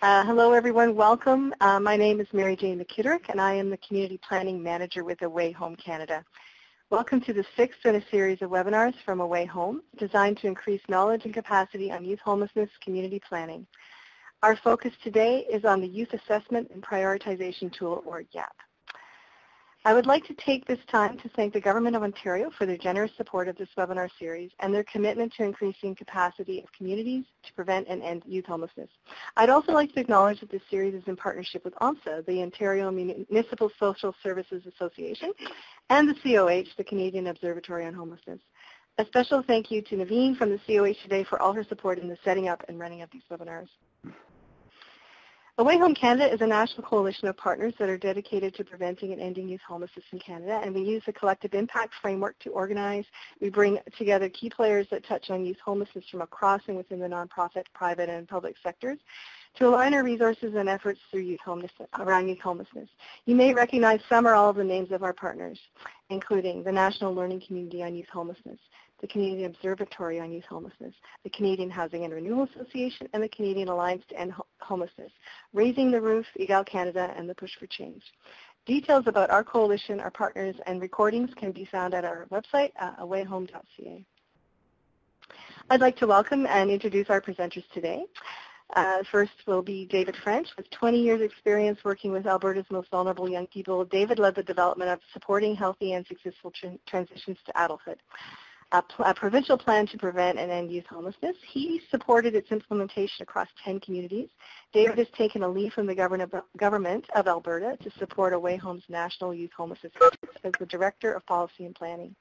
Hello everyone, welcome. My name is Mary Jane McKitterick and I am the Community Planning Manager with Away Home Canada. Welcome to the sixth in a series of webinars from Away Home, designed to increase knowledge and capacity on youth homelessness community planning. Our focus today is on the Youth Assessment and Prioritization Tool, or YAP. I would like to take this time to thank the Government of Ontario for their generous support of this webinar series and their commitment to increasing capacity of communities to prevent and end youth homelessness. I'd also like to acknowledge that this series is in partnership with OMSA, the Ontario Municipal Social Services Association, and the COH, the Canadian Observatory on Homelessness. A special thank you to Naveen from the COH today for all her support in the setting up and running of these webinars. Away Home Canada is a national coalition of partners that are dedicated to preventing and ending youth homelessness in Canada, and we use the collective impact framework to organize. We bring together key players that touch on youth homelessness from across and within the nonprofit, private, and public sectors to align our resources and efforts through around youth homelessness. You may recognize some or all of the names of our partners, including the National Learning Community on Youth Homelessness, the Canadian Observatory on Youth Homelessness, the Canadian Housing and Renewal Association, and the Canadian Alliance to End Homelessness, Raising the Roof, Egal Canada, and the Push for Change. Details about our coalition, our partners, and recordings can be found at our website, awayhome.ca. I'd like to welcome and introduce our presenters today. First will be David French. With 20 years experience working with Alberta's most vulnerable young people, David led the development of supporting healthy and successful transitions to adulthood. A provincial plan to prevent and end youth homelessness. He supported its implementation across 10 communities. David has taken a lead from the government of Alberta to support Away Home's national youth homelessness efforts as the Director of Policy and Planning.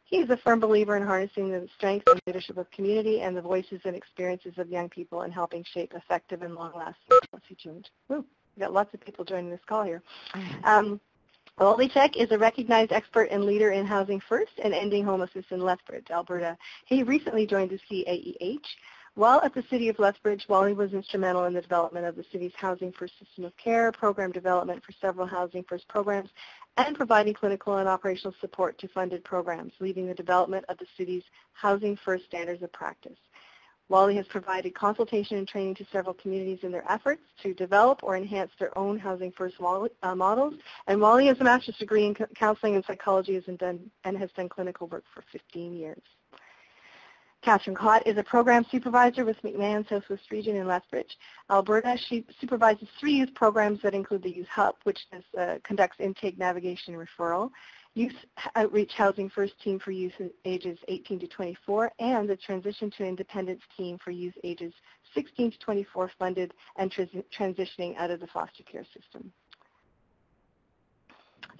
He is a firm believer in harnessing the strength and leadership of community and the voices and experiences of young people in helping shape effective and long-lasting policy change. We've got lots of people joining this call here. Wally is a recognized expert and leader in Housing First and ending homelessness in Lethbridge, Alberta. He recently joined the CAEH. While at the City of Lethbridge, Wally was instrumental in the development of the city's Housing First system of care, program development for several Housing First programs, and providing clinical and operational support to funded programs, leading the development of the city's Housing First standards of practice. Wally has provided consultation and training to several communities in their efforts to develop or enhance their own Housing First models. And Wally has a master's degree in counseling and psychology and has done clinical work for 15 years. Kathryn is a program supervisor with McMan Southwest Region in Lethbridge, Alberta. She supervises 3 youth programs that include the Youth Hub, which conducts intake, navigation, and referral, Youth Outreach Housing First team for youth ages 18 to 24, and the Transition to Independence team for youth ages 16 to 24 funded and transitioning out of the foster care system.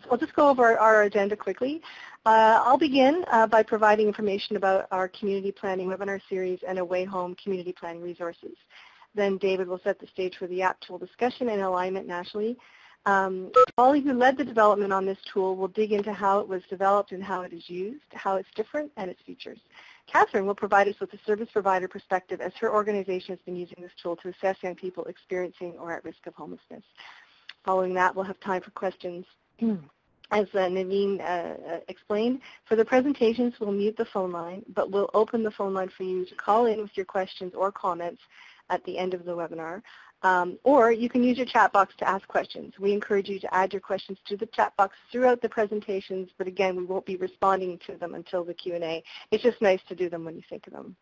So I'll just go over our agenda quickly. I'll begin by providing information about our community planning webinar series and Away Home community planning resources. Then David will set the stage for the YAP tool discussion and alignment nationally. Wally, who led the development on this tool, will dig into how it was developed and how it is used, how it's different, and its features. Kathryn will provide us with a service provider perspective as her organization has been using this tool to assess young people experiencing or at risk of homelessness. Following that, we'll have time for questions. As Naveen explained, for the presentations, we'll mute the phone line, but we'll open the phone line for you to call in with your questions or comments at the end of the webinar. Or you can use your chat box to ask questions. We encourage you to add your questions to the chat box throughout the presentations, but again, we won't be responding to them until the Q&A. It's just nice to do them when you think of them.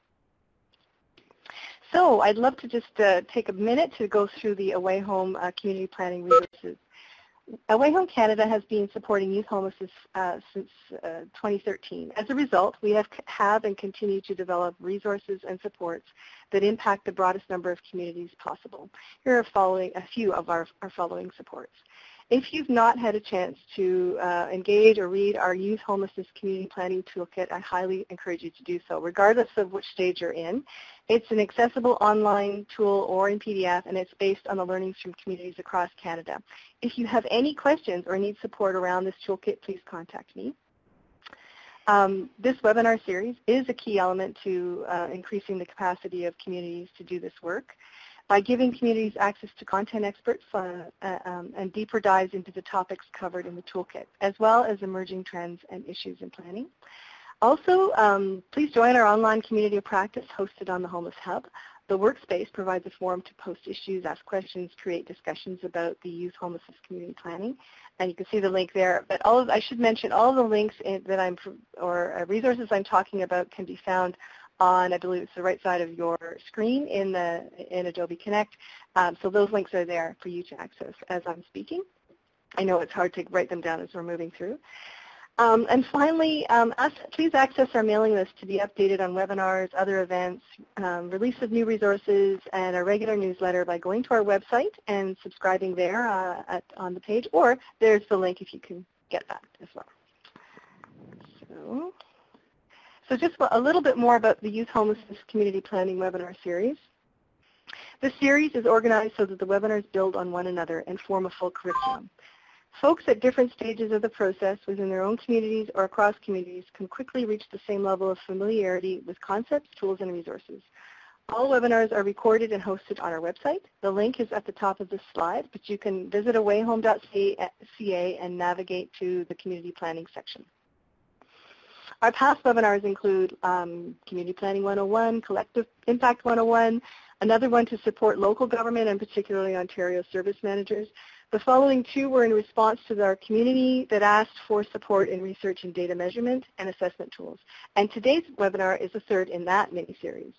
So I'd love to just take a minute to go through the Away Home community planning resources. Away Home Canada has been supporting youth homelessness since 2013. As a result, we have and continue to develop resources and supports that impact the broadest number of communities possible. Here are a few of our following supports. If you've not had a chance to engage or read our Youth Homelessness Community Planning Toolkit, I highly encourage you to do so, regardless of which stage you're in. It's an accessible online tool or in PDF, and it's based on the learnings from communities across Canada. If you have any questions or need support around this toolkit, please contact me. This webinar series is a key element to increasing the capacity of communities to do this work. By giving communities access to content experts and deeper dives into the topics covered in the toolkit, as well as emerging trends and issues in planning. Also, please join our online community of practice hosted on the Homeless Hub. The workspace provides a forum to post issues, ask questions, create discussions about the youth homelessness community planning. And you can see the link there. But I should mention, all of the links resources I'm talking about can be found on, I believe it's the right side of your screen in Adobe Connect. So those links are there for you to access as I'm speaking. I know it's hard to write them down as we're moving through. And finally, please access our mailing list to be updated on webinars, other events, release of new resources, and our regular newsletter by going to our website and subscribing there on the page, or there's the link if you can get that as well. So just a little bit more about the Youth Homelessness Community Planning webinar series. This series is organized so that the webinars build on one another and form a full curriculum. Folks at different stages of the process within their own communities or across communities can quickly reach the same level of familiarity with concepts, tools, and resources. All webinars are recorded and hosted on our website. The link is at the top of this slide, but you can visit awayhome.ca and navigate to the community planning section. Our past webinars include Community Planning 101, Collective Impact 101, another one to support local government and particularly Ontario service managers. The following two were in response to our community that asked for support in research and data measurement and assessment tools. And today's webinar is the third in that mini-series.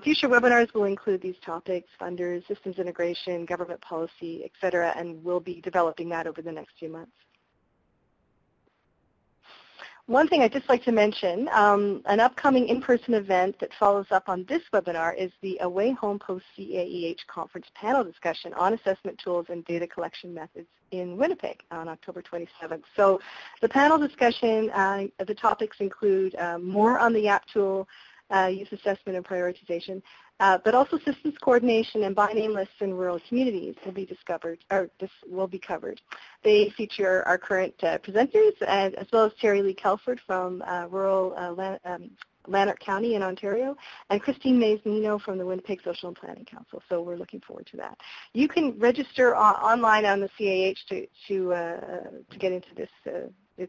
Future webinars will include these topics: funders, systems integration, government policy, et cetera, and we'll be developing that over the next few months. One thing I'd just like to mention, an upcoming in-person event that follows up on this webinar is the Away Home Post-CAEH Conference panel discussion on assessment tools and data collection methods in Winnipeg on October 27th. So the panel discussion, the topics include more on the YAP tool, youth assessment and prioritization, but also systems coordination and by name lists in rural communities will be covered. They feature our current presenters as well as Terry Lee Kelford from rural Lanark County in Ontario, and Christine Mays-Nino from the Winnipeg Social and Planning Council. So we're looking forward to that. You can register online on the CAH to get into this.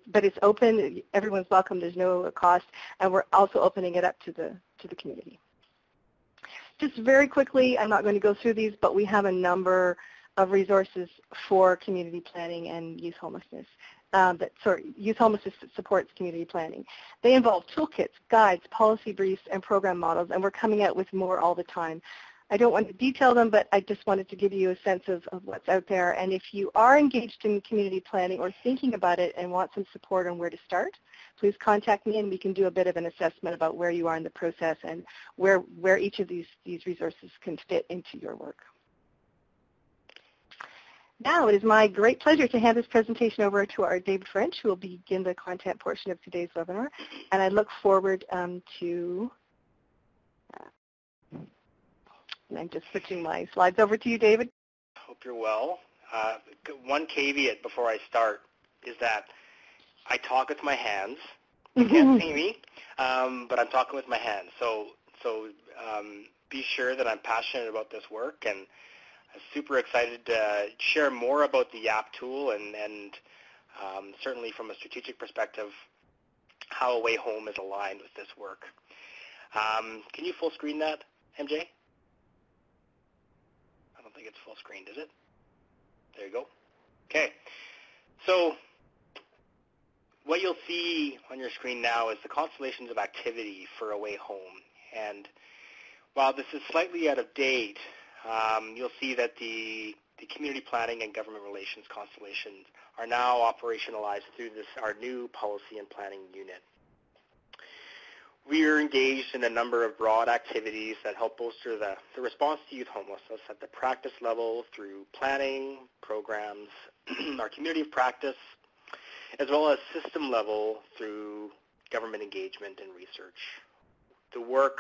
But it's open. Everyone's welcome. There's no cost, and we're also opening it up to the community. Just very quickly, I'm not going to go through these, but we have a number of resources for community planning and youth homelessness. Youth homelessness that supports community planning. They involve toolkits, guides, policy briefs, and program models, and we're coming out with more all the time. I don't want to detail them, but I just wanted to give you a sense of what's out there. And if you are engaged in community planning or thinking about it and want some support on where to start, please contact me and we can do a bit of an assessment about where you are in the process and where each of these resources can fit into your work. Now it is my great pleasure to hand this presentation over to our David French, who will begin the content portion of today's webinar. And I look forward to and I'm just switching my slides over to you, David. Hope you're well. One caveat before I start is that I talk with my hands. You can't see me, but I'm talking with my hands. So be sure that I'm passionate about this work, and I'm super excited to share more about the YAP tool and certainly from a strategic perspective, how Away Home is aligned with this work. Can you full screen that, MJ? I don't think it's full screen, is it? There you go. Okay. So what you'll see on your screen now is the constellations of activity for Away Home. And while this is slightly out of date, you'll see that the community planning and government relations constellations are now operationalized through our new policy and planning unit. We are engaged in a number of broad activities that help bolster the response to youth homelessness at the practice level through planning, programs, our community of practice, as well as system level through government engagement and research. The work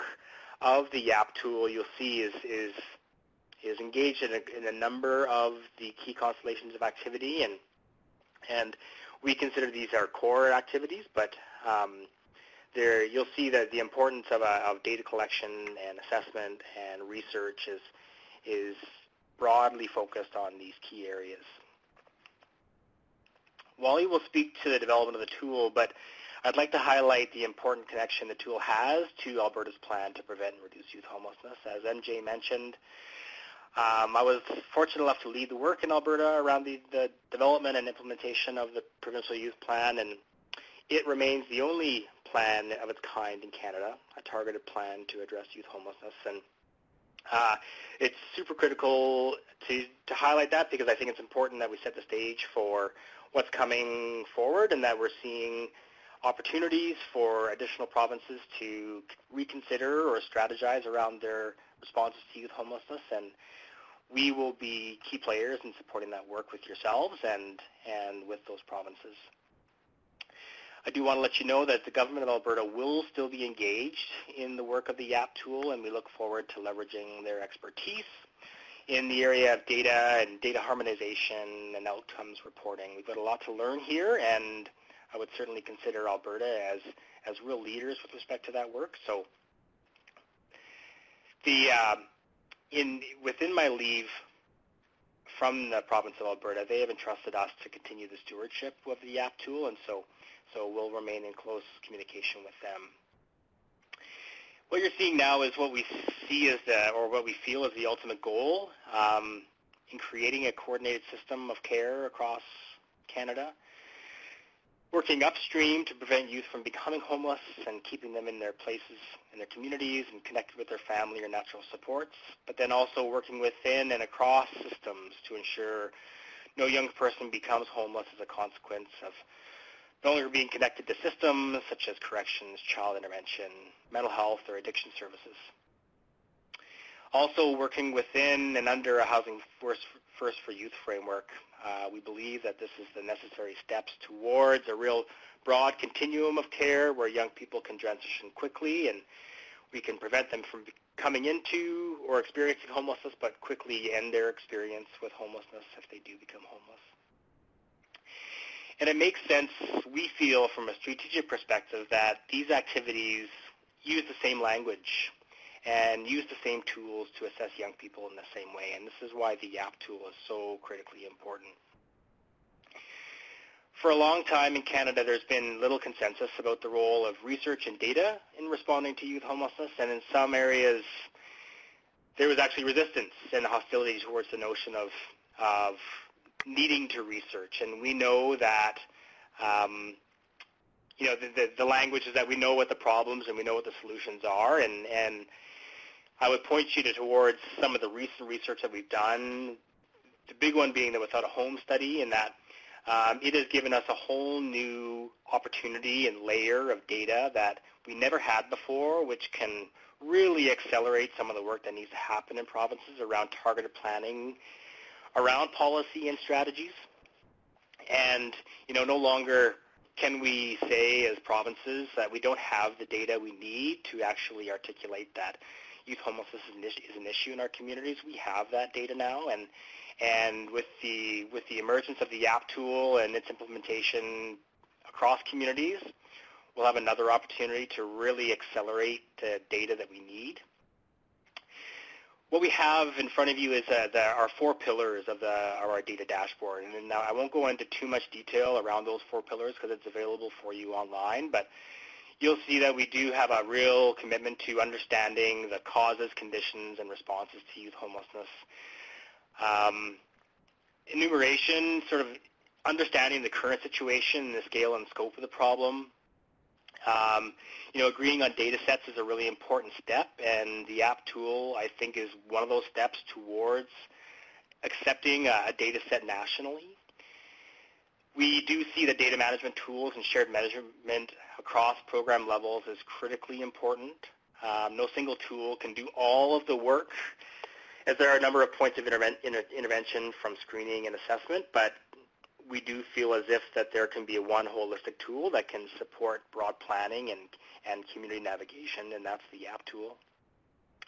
of the YAP tool you'll see is engaged in a number of the key constellations of activity, and we consider these our core activities, but you'll see that the importance of data collection and assessment and research is broadly focused on these key areas. Wally will speak to the development of the tool, but I'd like to highlight the important connection the tool has to Alberta's plan to prevent and reduce youth homelessness. As MJ mentioned, I was fortunate enough to lead the work in Alberta around the development and implementation of the Provincial Youth Plan, and it remains the only plan of its kind in Canada, a targeted plan to address youth homelessness. And it's super critical to highlight that, because I think it's important that we set the stage for what's coming forward, and that we're seeing opportunities for additional provinces to reconsider or strategize around their responses to youth homelessness. And we will be key players in supporting that work with yourselves and with those provinces. I do want to let you know that the Government of Alberta will still be engaged in the work of the YAP tool, and we look forward to leveraging their expertise in the area of data and data harmonization and outcomes reporting. We've got a lot to learn here, and I would certainly consider Alberta as real leaders with respect to that work. So within my leave from the province of Alberta, they have entrusted us to continue the stewardship of the YAP tool, and so we'll remain in close communication with them. What you're seeing now is what we see as what we feel is the ultimate goal in creating a coordinated system of care across Canada, working upstream to prevent youth from becoming homeless and keeping them in their places, in their communities, and connected with their family or natural supports, but then also working within and across systems to ensure no young person becomes homeless as a consequence of no longer being connected to systems such as corrections, child intervention, mental health, or addiction services. Also working within and under a Housing First for Youth framework, we believe that this is the necessary steps towards a real broad continuum of care where young people can transition quickly, and we can prevent them from coming into or experiencing homelessness, but quickly end their experience with homelessness if they do become homeless. And it makes sense, we feel, from a strategic perspective, that these activities use the same language and use the same tools to assess young people in the same way. And this is why the YAP tool is so critically important. For a long time in Canada, there's been little consensus about the role of research and data in responding to youth homelessness, and in some areas there was actually resistance and hostility towards the notion of needing to research. And we know that the language is that we know what the problems and we know what the solutions are, and I would point you towards some of the recent research that we've done, the big one being the Without a Home study, and that it has given us a whole new opportunity and layer of data that we never had before, which can really accelerate some of the work that needs to happen in provinces around targeted planning, around policy and strategies. And, no longer can we say as provinces that we don't have the data we need to actually articulate that youth homelessness is an issue in our communities. We have that data now, and with the emergence of the YAP tool and its implementation across communities, we'll have another opportunity to really accelerate the data that we need. What we have in front of you is our 4 pillars of our data dashboard. And now I won't go into too much detail around those 4 pillars because it's available for you online, but you'll see that we do have a real commitment to understanding the causes, conditions, and responses to youth homelessness. Enumeration, sort of understanding the current situation, the scale and scope of the problem. Agreeing on data sets is a really important step, and the YAP tool, I think, is one of those steps towards accepting a data set nationally. We do see that data management tools and shared measurement across program levels is critically important. No single tool can do all of the work, as there are a number of points of intervention from screening and assessment, but we do feel as if that there can be one holistic tool that can support broad planning and community navigation, and that's the YAP tool.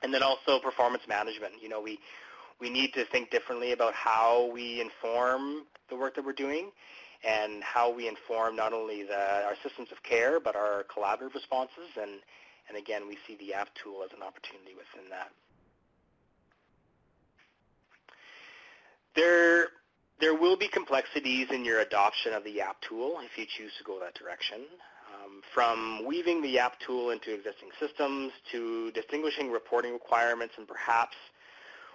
And then also performance management. We need to think differently about how we inform the work that we're doing and how we inform not only our systems of care, but our collaborative responses. And again, we see the YAP tool as an opportunity within that. There will be complexities in your adoption of the YAP tool if you choose to go that direction. from weaving the YAP tool into existing systems to distinguishing reporting requirements and perhaps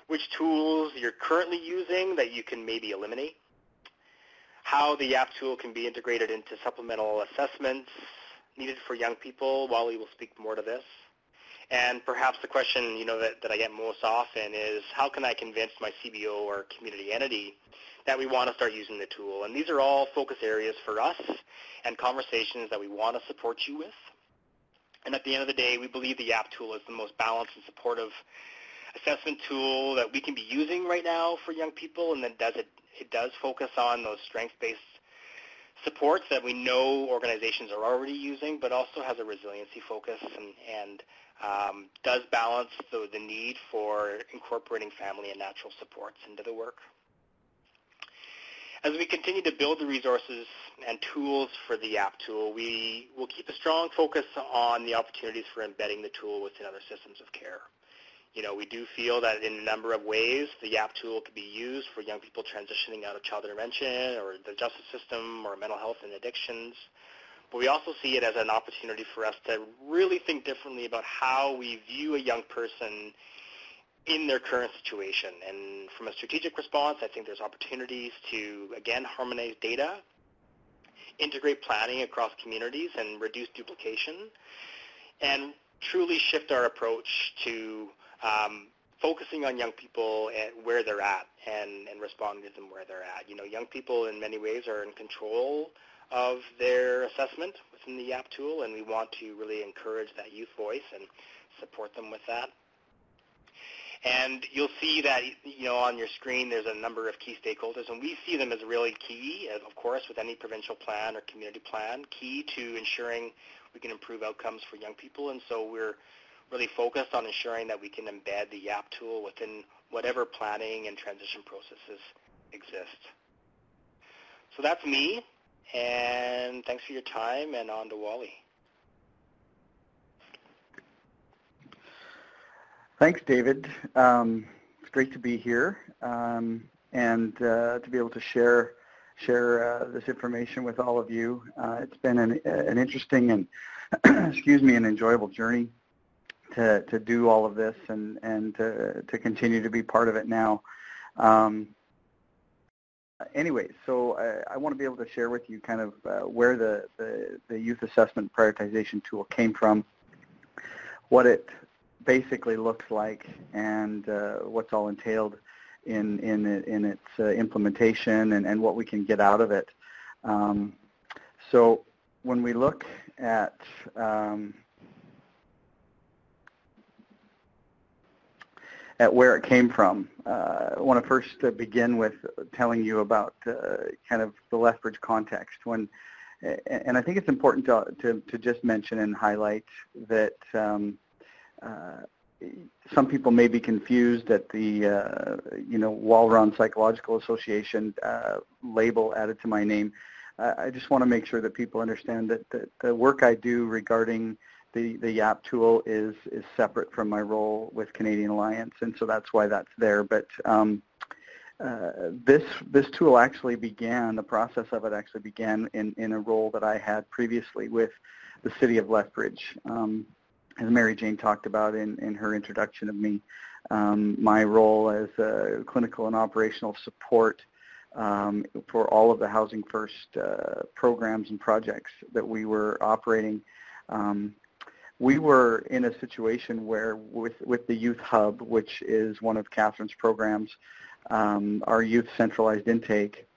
which tools you're currently using that you can maybe eliminate, how the YAP tool can be integrated into supplemental assessments needed for young people. Wally will speak more to this. And perhaps the question, that I get most often is, how can I convince my CBO or community entity that we want to start using the tool? And these are all focus areas for us and conversations that we want to support you with. And at the end of the day, we believe the YAP tool is the most balanced and supportive assessment tool that we can be using right now for young people, and then it does focus on those strengths-based supports that we know organizations are already using, but also has a resiliency focus and does balance the need for incorporating family and natural supports into the work. As we continue to build the resources and tools for the YAP tool, we will keep a strong focus on the opportunities for embedding the tool within other systems of care. We do feel that in a number of ways, the YAP tool could be used for young people transitioning out of child intervention or the justice system or mental health and addictions. But we also see it as an opportunity for us to really think differently about how we view a young person in their current situation. And from a strategic response, I think there's opportunities to, again, harmonize data, integrate planning across communities, and reduce duplication, and truly shift our approach to focusing on young people at where they're at and responding to them where they're at. Young people in many ways are in control of their assessment within the YAP tool, and we want to really encourage that youth voice and support them with that. And you'll see that, on your screen there's a number of key stakeholders, and we see them as really key, of course, with any provincial plan or community plan, key to ensuring we can improve outcomes for young people. And so we're really focused on ensuring that we can embed the YAP tool within whatever planning and transition processes exist. So that's me, and thanks for your time, and on to Wally. Thanks, David. It's great to be here and to be able to share this information with all of you. It's been an interesting and an enjoyable journey to do all of this and to continue to be part of it now. Anyway, so I want to be able to share with you kind of where the youth assessment prioritization tool came from, what it basically looks like, and what's all entailed in its implementation and what we can get out of it. So when we look at where it came from, I want to first begin with telling you about kind of the Lethbridge context. And I think it's important to just mention and highlight that some people may be confused at the WalRhon Psychological Association label added to my name. I just want to make sure that people understand that the work I do regarding the YAP tool is separate from my role with Canadian Alliance, and so that's why that's there. But this tool actually began, the process of it actually began in a role that I had previously with the City of Lethbridge. As Mary Jane talked about in her introduction of me, my role as clinical and operational support for all of the Housing First programs and projects that we were operating. We were in a situation where with the Youth Hub, which is one of Kathryn's programs, our youth centralized intake,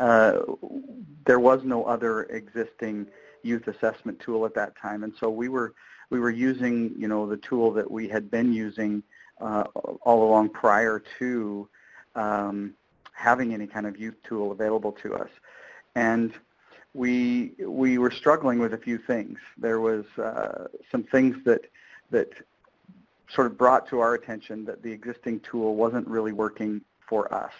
there was no other existing youth assessment tool at that time, and so we were using the tool that we had been using all along prior to having any kind of youth tool available to us. And we were struggling with a few things. There was some things that sort of brought to our attention that the existing tool wasn't really working for us.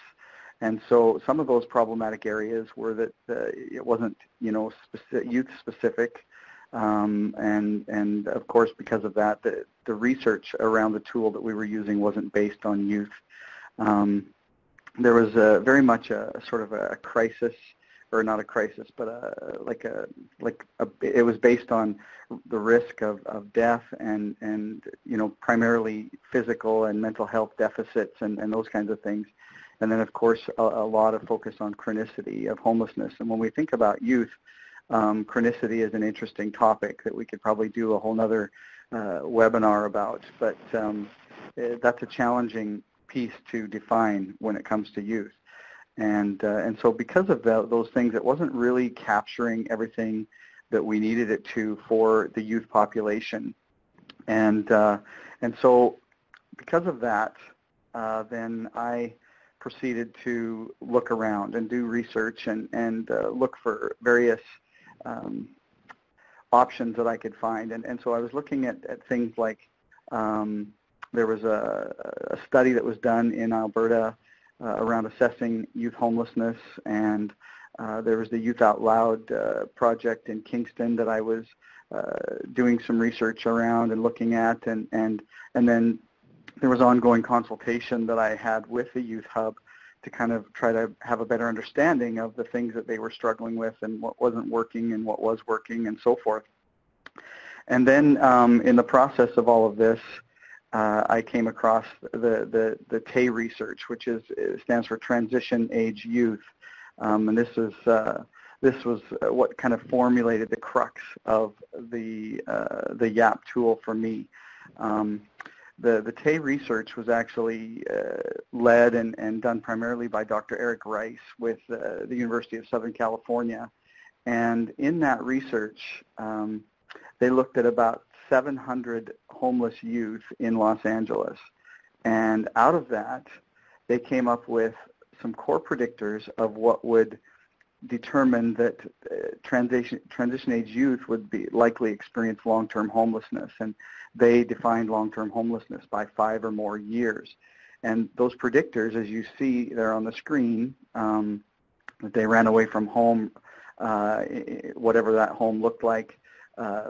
And so some of those problematic areas were that it wasn't youth specific, and of course because of that the research around the tool that we were using wasn't based on youth. There was very much a sort of a crisis or not a crisis, but it was based on the risk of death and primarily physical and mental health deficits and those kinds of things. And then, of course, a lot of focus on chronicity of homelessness. And when we think about youth, chronicity is an interesting topic that we could probably do a whole nother webinar about. But that's a challenging piece to define when it comes to youth. And so because of those things, it wasn't really capturing everything that we needed it to for the youth population. And so because of that, then I proceeded to look around and do research and look for various options that I could find. And so I was looking at things like there was a study that was done in Alberta around assessing youth homelessness, and there was the Youth Out Loud project in Kingston that I was doing some research around and looking at, and then there was ongoing consultation that I had with the Youth Hub to kind of try to have a better understanding of the things that they were struggling with and what wasn't working and what was working and so forth. And then in the process of all of this, I came across the TAY research, which stands for Transition Age Youth, and this was what kind of formulated the crux of the YAP tool for me. The TAY research was actually led and done primarily by Dr. Eric Rice with the University of Southern California, and in that research, they looked at about 700 homeless youth in Los Angeles, and out of that, they came up with some core predictors of what would determine that transition age youth would be likely experience long-term homelessness, and they defined long-term homelessness by 5 or more years. And those predictors, as you see there on the screen, that they ran away from home, whatever that home looked like,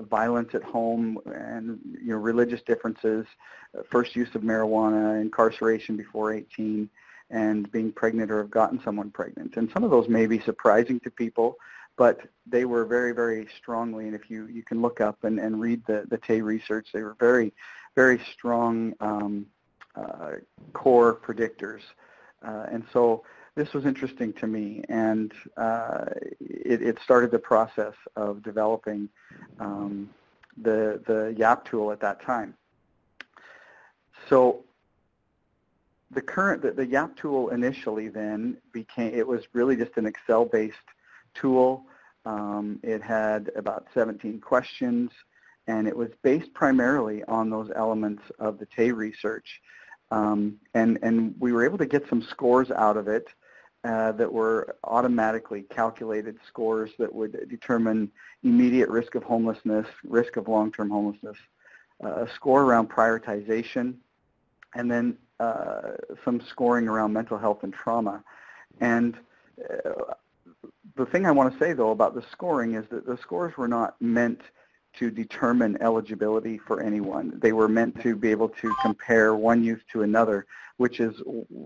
violence at home, and religious differences, first use of marijuana, incarceration before 18, and being pregnant or have gotten someone pregnant. And some of those may be surprising to people, but they were very, very strongly, and if you can look up and read the TAY research, they were very, very strong core predictors. And so this was interesting to me, and it started the process of developing the YAP tool at that time. So the YAP tool initially then it was really just an Excel-based tool. It had about 17 questions, and it was based primarily on those elements of the TAY research. And we were able to get some scores out of it that were automatically calculated scores that would determine immediate risk of homelessness, risk of long-term homelessness, a score around prioritization, and then some scoring around mental health and trauma. And the thing I want to say, though, about the scoring is that the scores were not meant to determine eligibility for anyone. They were meant to be able to compare one youth to another, which is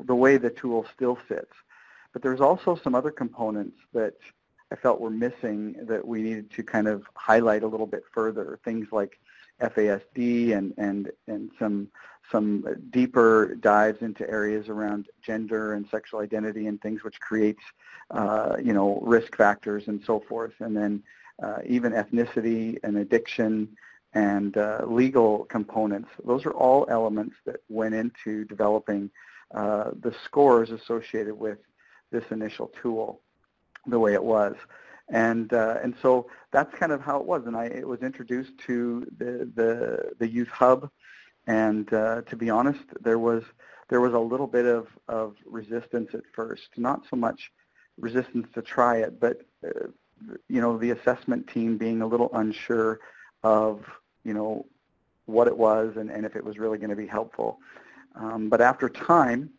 the way the tool still sits. But there's also some other components that I felt were missing that we needed to kind of highlight a little bit further, things like FASD and some deeper dives into areas around gender and sexual identity and things which creates risk factors and so forth, and then even ethnicity and addiction and legal components. Those are all elements that went into developing the scores associated with this initial tool the way it was. And so that's kind of how it was. And it was introduced to the Youth Hub, and to be honest, there was a little bit of resistance at first. Not so much resistance to try it, but the assessment team being a little unsure of what it was and if it was really going to be helpful. But after time,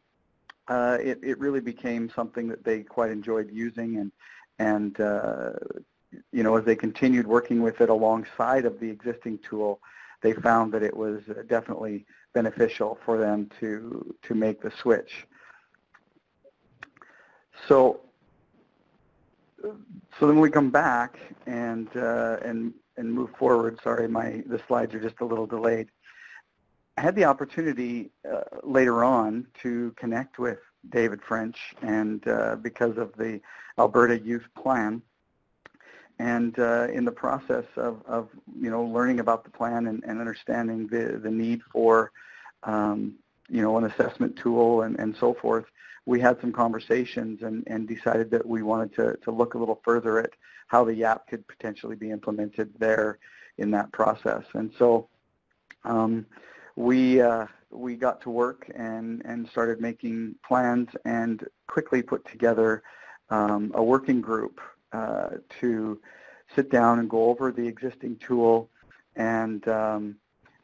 it really became something that they quite enjoyed using, and as they continued working with it alongside of the existing tool, they found that it was definitely beneficial for them to make the switch. So So then we come back and move forward. Sorry, the slides are just a little delayed. I had the opportunity later on to connect with David French, and because of the Alberta Youth Plan, and in the process of learning about the plan and understanding the need for an assessment tool and so forth, we had some conversations and decided that we wanted to look a little further at how the YAP could potentially be implemented there in that process. And so we got to work and started making plans and quickly put together a working group to sit down and go over the existing tool and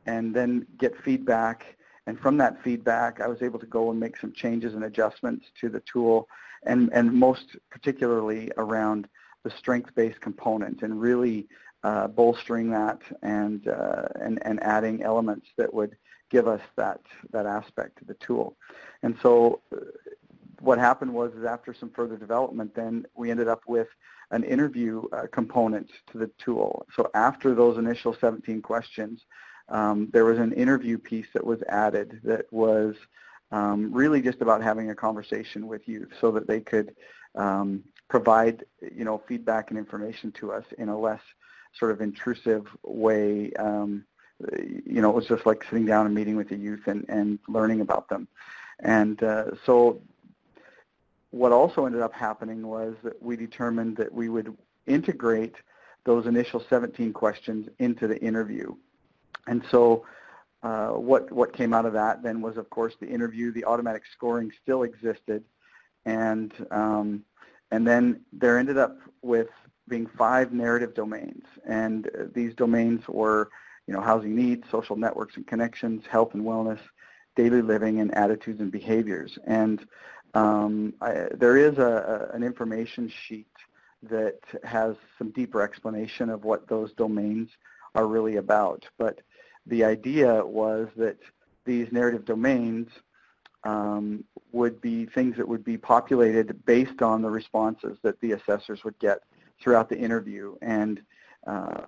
then get feedback. And from that feedback, I was able to go and make some changes and adjustments to the tool, and most particularly around the strength-based component, and really bolstering that and adding elements that would give us that aspect to the tool. And so what happened was after some further development, then we ended up with an interview component to the tool. So after those initial 17 questions, there was an interview piece that was added that was really just about having a conversation with youth so that they could provide, feedback and information to us in a less sort of intrusive way. It was just like sitting down and meeting with the youth and learning about them. And so what also ended up happening was that we determined that we would integrate those initial 17 questions into the interview. And so what came out of that then was, of course, the interview. The automatic scoring still existed, and then there ended up with being 5 narrative domains, and these domains were, housing needs, social networks and connections, health and wellness, daily living, and attitudes and behaviors. And there is an information sheet that has some deeper explanation of what those domains are really about. But the idea was that these narrative domains would be things that would be populated based on the responses that the assessors would get throughout the interview. And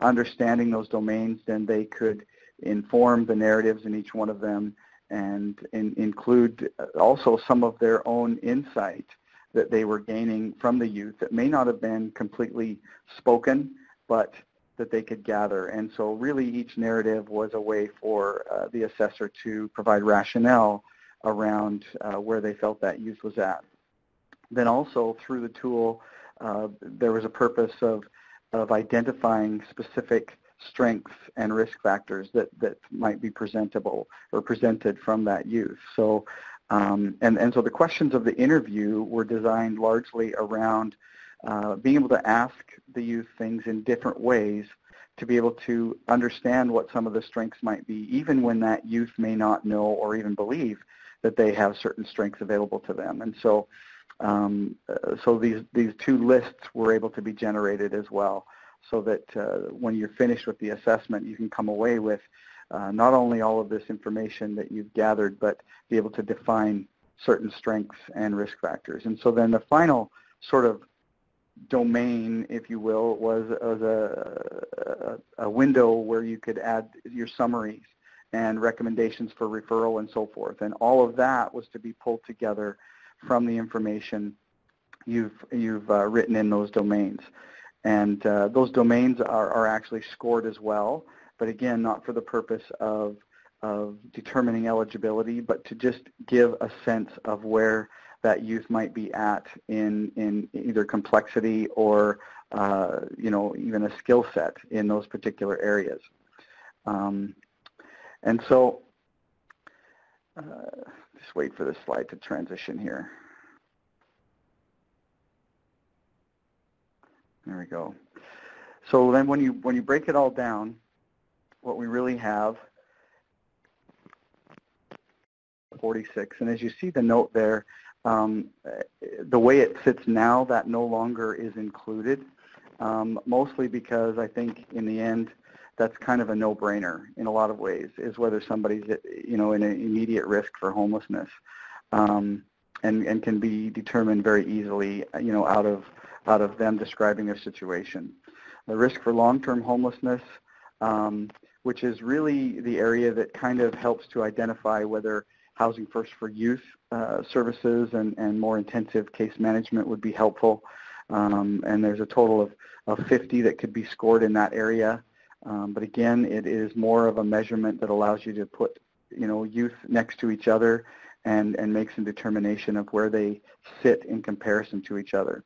understanding those domains, then they could inform the narratives in each one of them and include also some of their own insight that they were gaining from the youth that may not have been completely spoken, but that they could gather. And so really each narrative was a way for the assessor to provide rationale around where they felt that youth was at. Then also through the tool, there was a purpose of identifying specific strengths and risk factors that might be presentable or presented from that youth. So, and so the questions of the interview were designed largely around being able to ask the youth things in different ways to be able to understand what some of the strengths might be, even when that youth may not know or even believe that they have certain strengths available to them. And so, so these 2 lists were able to be generated as well, so that when you're finished with the assessment, you can come away with not only all of this information that you've gathered, but be able to define certain strengths and risk factors. And so then the final sort of domain, if you will, was a window where you could add your summaries and recommendations for referral and so forth. And all of that was to be pulled together from the information you've written in those domains. And those domains are actually scored as well, but again, not for the purpose of determining eligibility, but to just give a sense of where that youth might be at in either complexity or even a skill set in those particular areas. And so, just wait for this slide to transition here. There we go. So then when you break it all down, what we really have 46, and as you see the note there, the way it sits now, that no longer is included, mostly because I think in the end that's kind of a no-brainer in a lot of ways, is whether somebody's in an immediate risk for homelessness, and can be determined very easily out of out of them describing their situation. The risk for long-term homelessness, which is really the area that kind of helps to identify whether Housing First for Youth services and more intensive case management would be helpful. And there's a total of 50 that could be scored in that area. But again, it is more of a measurement that allows you to put, youth next to each other and make some determination of where they sit in comparison to each other.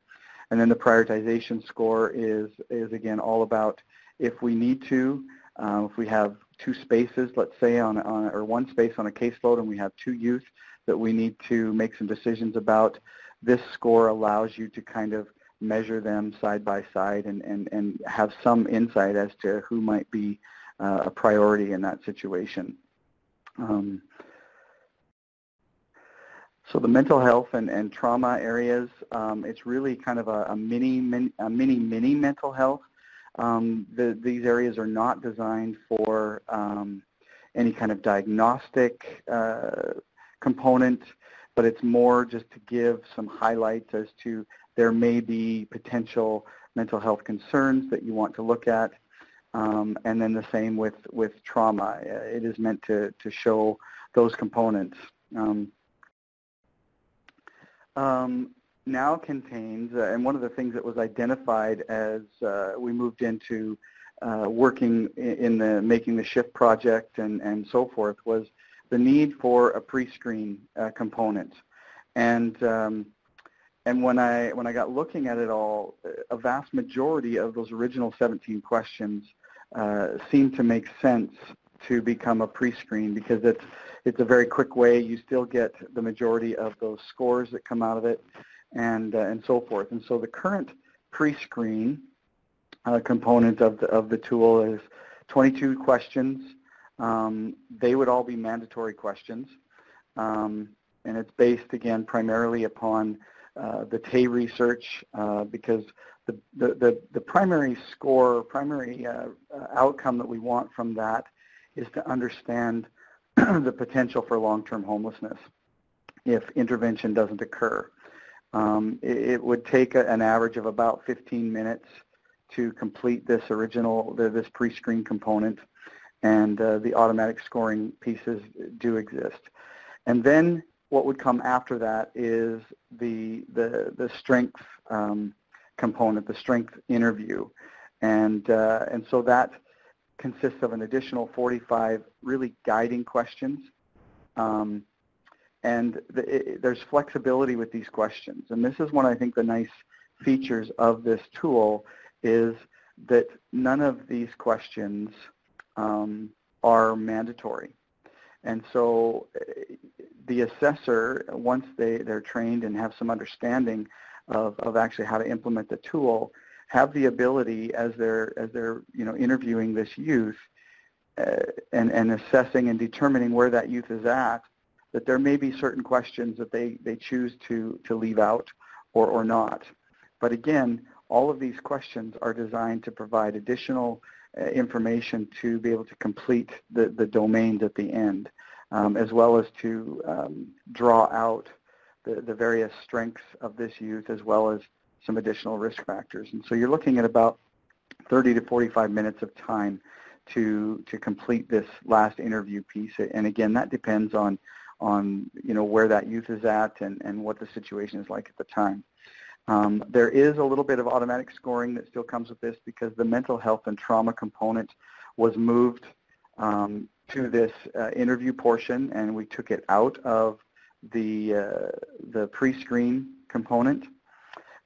And then the prioritization score is again all about if we need to, if we have two spaces, let's say, or one space on a caseload, and we have two youth that we need to make some decisions about, this score allows you to kind of measure them side by side and have some insight as to who might be a priority in that situation. So the mental health and trauma areas, it's really kind of a mini mental health. These areas are not designed for any kind of diagnostic component, but it's more just to give some highlights as to there may be potential mental health concerns that you want to look at. And then the same with trauma. It is meant to show those components. Now contains, and one of the things that was identified as we moved into working in the Making the Shift project and so forth, was the need for a pre-screen component. And when I got looking at it all, a vast majority of those original 17 questions seemed to make sense to become a pre-screen, because it's a very quick way. You still get the majority of those scores that come out of it, and so forth. And so the current pre-screen component of the tool is 22 questions. They would all be mandatory questions, and it's based again primarily upon the TAY research, because the primary score, primary outcome that we want from that is to understand the potential for long-term homelessness if intervention doesn't occur. It would take an average of about 15 minutes to complete this this pre-screen component, and the automatic scoring pieces do exist. And then what would come after that is the strength component, the strength interview, and so that consists of an additional 45 really guiding questions. And there's flexibility with these questions. And this is one, I think, the nice features of this tool is that none of these questions are mandatory. And so the assessor, once they're trained and have some understanding of actually how to implement the tool, have the ability as they're interviewing this youth and assessing and determining where that youth is at, that there may be certain questions that they choose to leave out or not. But again, all of these questions are designed to provide additional information to be able to complete the domains at the end, as well as to draw out the various strengths of this youth, as well as some additional risk factors. And so you're looking at about 30 to 45 minutes of time to complete this last interview piece. And again, that depends on where that youth is at and what the situation is like at the time. There is a little bit of automatic scoring that still comes with this, because the mental health and trauma component was moved to this interview portion, and we took it out of the pre-screen component.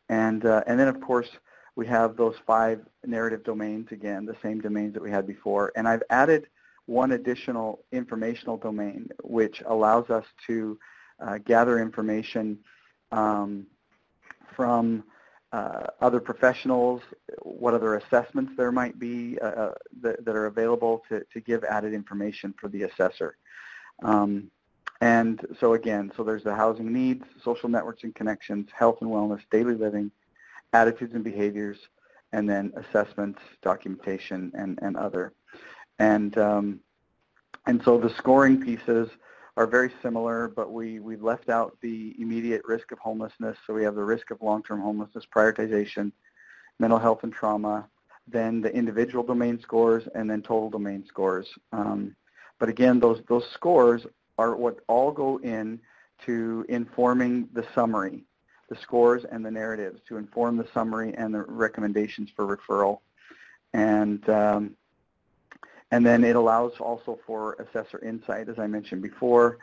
And then, of course, we have those 5 narrative domains, again, the same domains that we had before. And I've added one additional informational domain, which allows us to gather information from other professionals, what other assessments there might be that are available to give added information for the assessor. And so again, there's the housing needs, social networks and connections, health and wellness, daily living, attitudes and behaviors, and then assessments, documentation, and other. And so the scoring pieces are very similar, but we've left out the immediate risk of homelessness. So we have the risk of long-term homelessness, prioritization, mental health and trauma, then the individual domain scores, and then total domain scores. But again, those scores are what all go in to informing the summary, the scores and the narratives to inform the summary and the recommendations for referral. And then it allows also for assessor insight, as I mentioned before,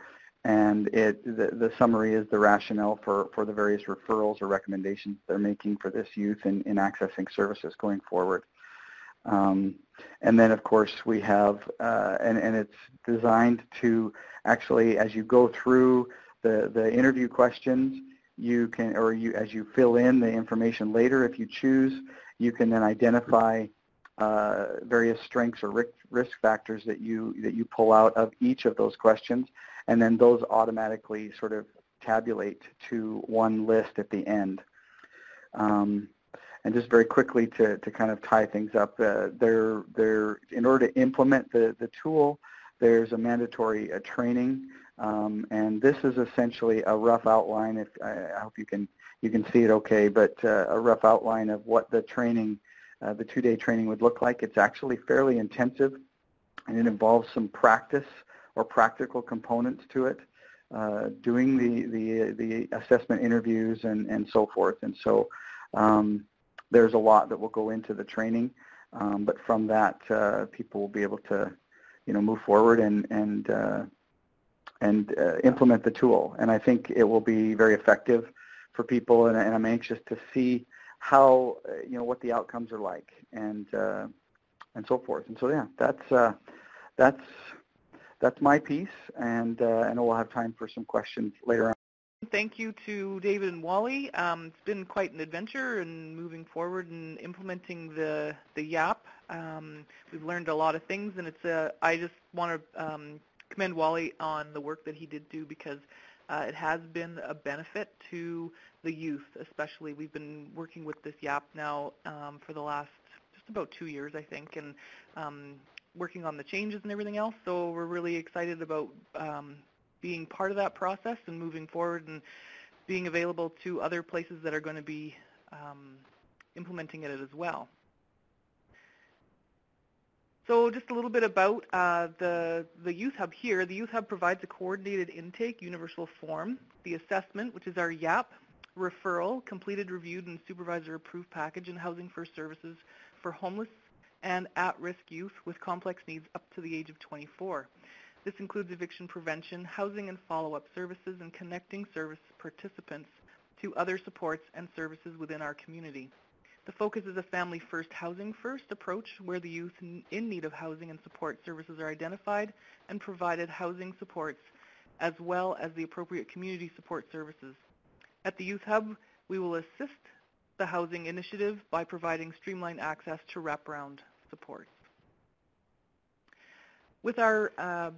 and the summary is the rationale for the various referrals or recommendations they're making for this youth in accessing services going forward. And then, of course, we have, and it's designed to actually, as you go through the interview questions, you can, or as you fill in the information later, if you choose, you can then identify various strengths or risk factors that you pull out of each of those questions, and then those automatically sort of tabulate to one list at the end. And just very quickly to kind of tie things up, in order to implement the tool, there's a mandatory training, and this is essentially a rough outline. I hope you can see it okay, but a rough outline of what the training, the 2-day training would look like. It's actually fairly intensive, and it involves some practice or practical components to it, doing the assessment interviews and so forth. And so there's a lot that will go into the training, but from that, people will be able to, move forward and implement the tool. And I think it will be very effective for people, and I'm anxious to see how, what the outcomes are like, and so forth. And so, yeah, that's my piece, and we'll have time for some questions later on. Thank you to David and Wally. It's been quite an adventure in moving forward and implementing the YAP. We've learned a lot of things, and I just want to commend Wally on the work that he did do, because it has been a benefit to the youth, especially. We've been working with this YAP now for the last just about 2 years, I think, and working on the changes and everything else. So we're really excited about being part of that process and moving forward and being available to other places that are going to be implementing it as well. So just a little bit about the Youth Hub here. The Youth Hub provides a coordinated intake universal form, the assessment, which is our YAP, referral, completed, reviewed, and supervisor approved package, and housing first services for homeless and at-risk youth with complex needs up to the age of 24. This includes eviction prevention, housing and follow-up services, and connecting service participants to other supports and services within our community. The focus is a family-first, housing-first approach where the youth in need of housing and support services are identified and provided housing supports, as well as the appropriate community support services. At the Youth Hub, we will assist the housing initiative by providing streamlined access to wraparound supports. With our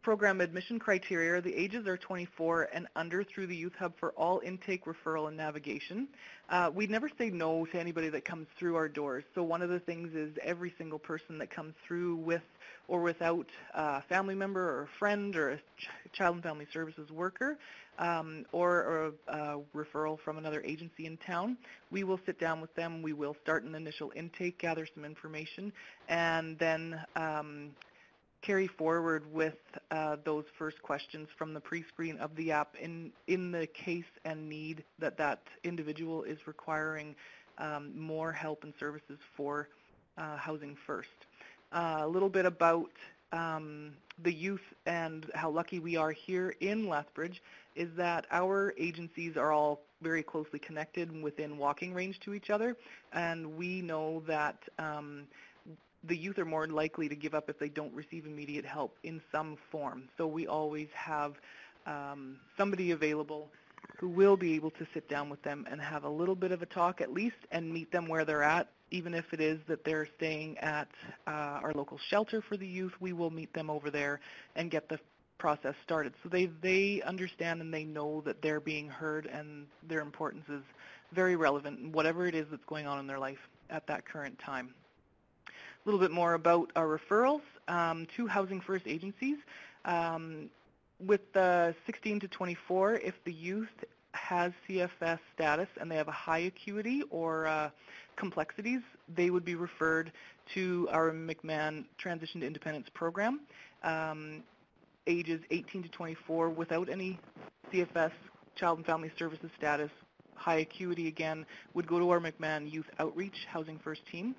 program admission criteria, the ages are 24 and under through the Youth Hub for all intake, referral, and navigation. We never say no to anybody that comes through our doors. So one of the things is every single person that comes through with or without a family member or a friend or a child and family services worker or a referral from another agency in town, we will sit down with them. We will start an initial intake, gather some information, and then carry forward with those first questions from the pre-screen of the app in the case and need that individual is requiring more help and services for housing first. A little bit about the youth and how lucky we are here in Lethbridge is that our agencies are all very closely connected and within walking range to each other, and we know that the youth are more likely to give up if they don't receive immediate help in some form. So we always have somebody available who will be able to sit down with them and have a little bit of a talk at least and meet them where they're at. Even if it is that they're staying at our local shelter for the youth, we will meet them over there and get the process started. So they understand and they know that they're being heard and their importance is very relevant in whatever it is that's going on in their life at that current time. A little bit more about our referrals to Housing First agencies. with 16 to 24, if the youth has CFS status and they have a high acuity or complexities, they would be referred to our McMan Transition to Independence program. Ages 18 to 24 without any CFS, Child and Family Services status, high acuity again, would go to our McMan Youth Outreach Housing First team.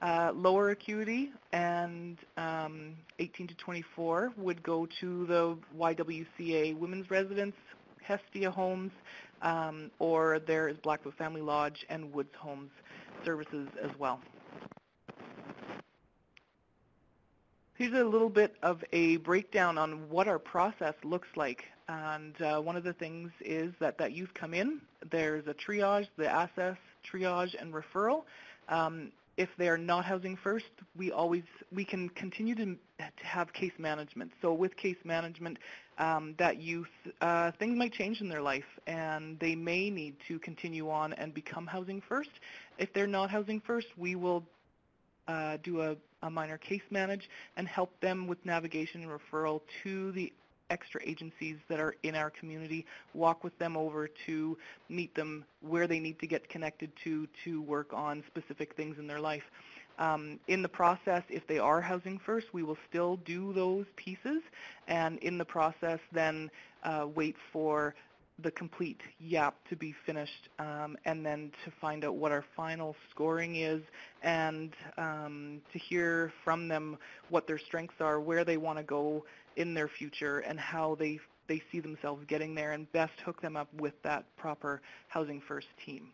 Lower acuity and 18 to 24 would go to the YWCA Women's Residence, Hestia Homes, or there is Blackfoot Family Lodge and Woods Homes services as well. Here's a little bit of a breakdown on what our process looks like. And one of the things is that youth come in, there's a triage, the assess, triage, and referral. If they're not housing first, we can continue to have case management. So with case management, that youth, things might change in their life, and they may need to continue on and become housing first. If they're not housing first, we will do a minor case manage and help them with navigation and referral to the extra agencies that are in our community, walk with them over to meet them where they need to get connected to work on specific things in their life. In the process, if they are housing first, we will still do those pieces, and in the process then wait for the complete YAP to be finished, and then to find out what our final scoring is, and to hear from them what their strengths are, where they want to go in their future, and how they see themselves getting there, and best hook them up with that proper Housing First team.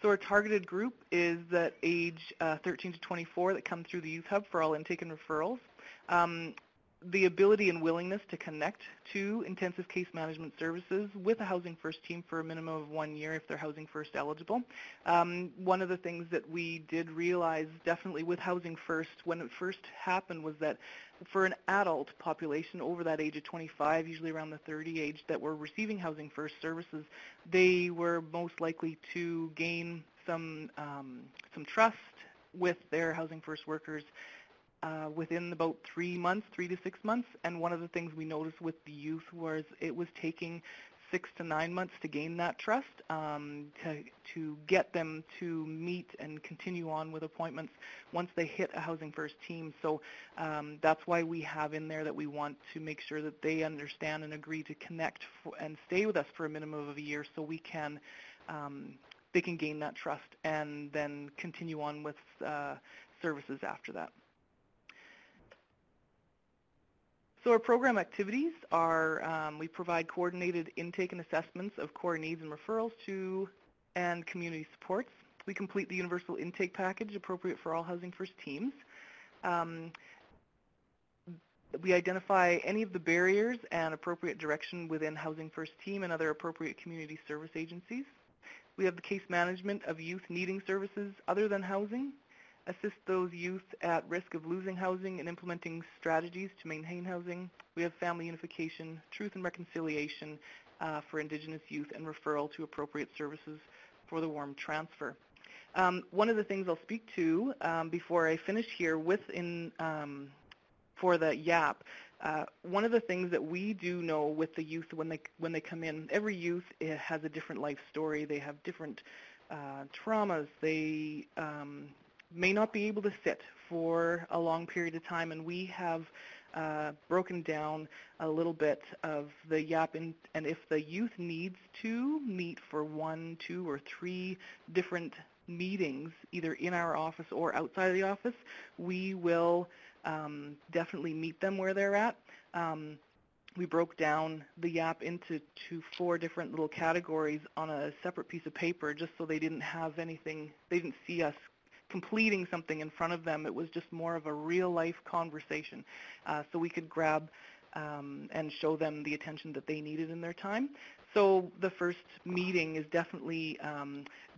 So our targeted group is that age 13 to 24 that come through the Youth Hub for all intake and referrals. The ability and willingness to connect to intensive case management services with a Housing First team for a minimum of 1 year if they're Housing First eligible. One of the things that we did realize definitely with Housing First when it first happened was that for an adult population over that age of 25, usually around the 30 age, that were receiving Housing First services, they were most likely to gain some trust with their Housing First workers within about 3 to 6 months. And one of the things we noticed with the youth was it was taking 6 to 9 months to gain that trust, to get them to meet and continue on with appointments once they hit a Housing First team. So that's why we have in there that we want to make sure that they understand and agree to connect and stay with us for a minimum of a year, so we can they can gain that trust and then continue on with services after that. So our program activities are, we provide coordinated intake and assessments of core needs and referrals to and community supports. We complete the universal intake package appropriate for all Housing First teams. We identify any of the barriers and appropriate direction within Housing First team and other appropriate community service agencies. We have the case management of youth needing services other than housing, assist those youth at risk of losing housing and implementing strategies to maintain housing. We have family unification, truth and reconciliation for Indigenous youth, and referral to appropriate services for the warm transfer. One of the things I'll speak to before I finish here for the YAP, one of the things that we do know with the youth when they come in, every youth has a different life story. They have different traumas. They may not be able to sit for a long period of time, and we have broken down a little bit of the YAP, and if the youth needs to meet for 1, 2, or 3 different meetings, either in our office or outside of the office, we will definitely meet them where they're at. We broke down the YAP into 4 different little categories on a separate piece of paper, just so they didn't have anything, they didn't see us completing something in front of them. It was just more of a real-life conversation, so we could grab and show them the attention that they needed in their time. So the first meeting is definitely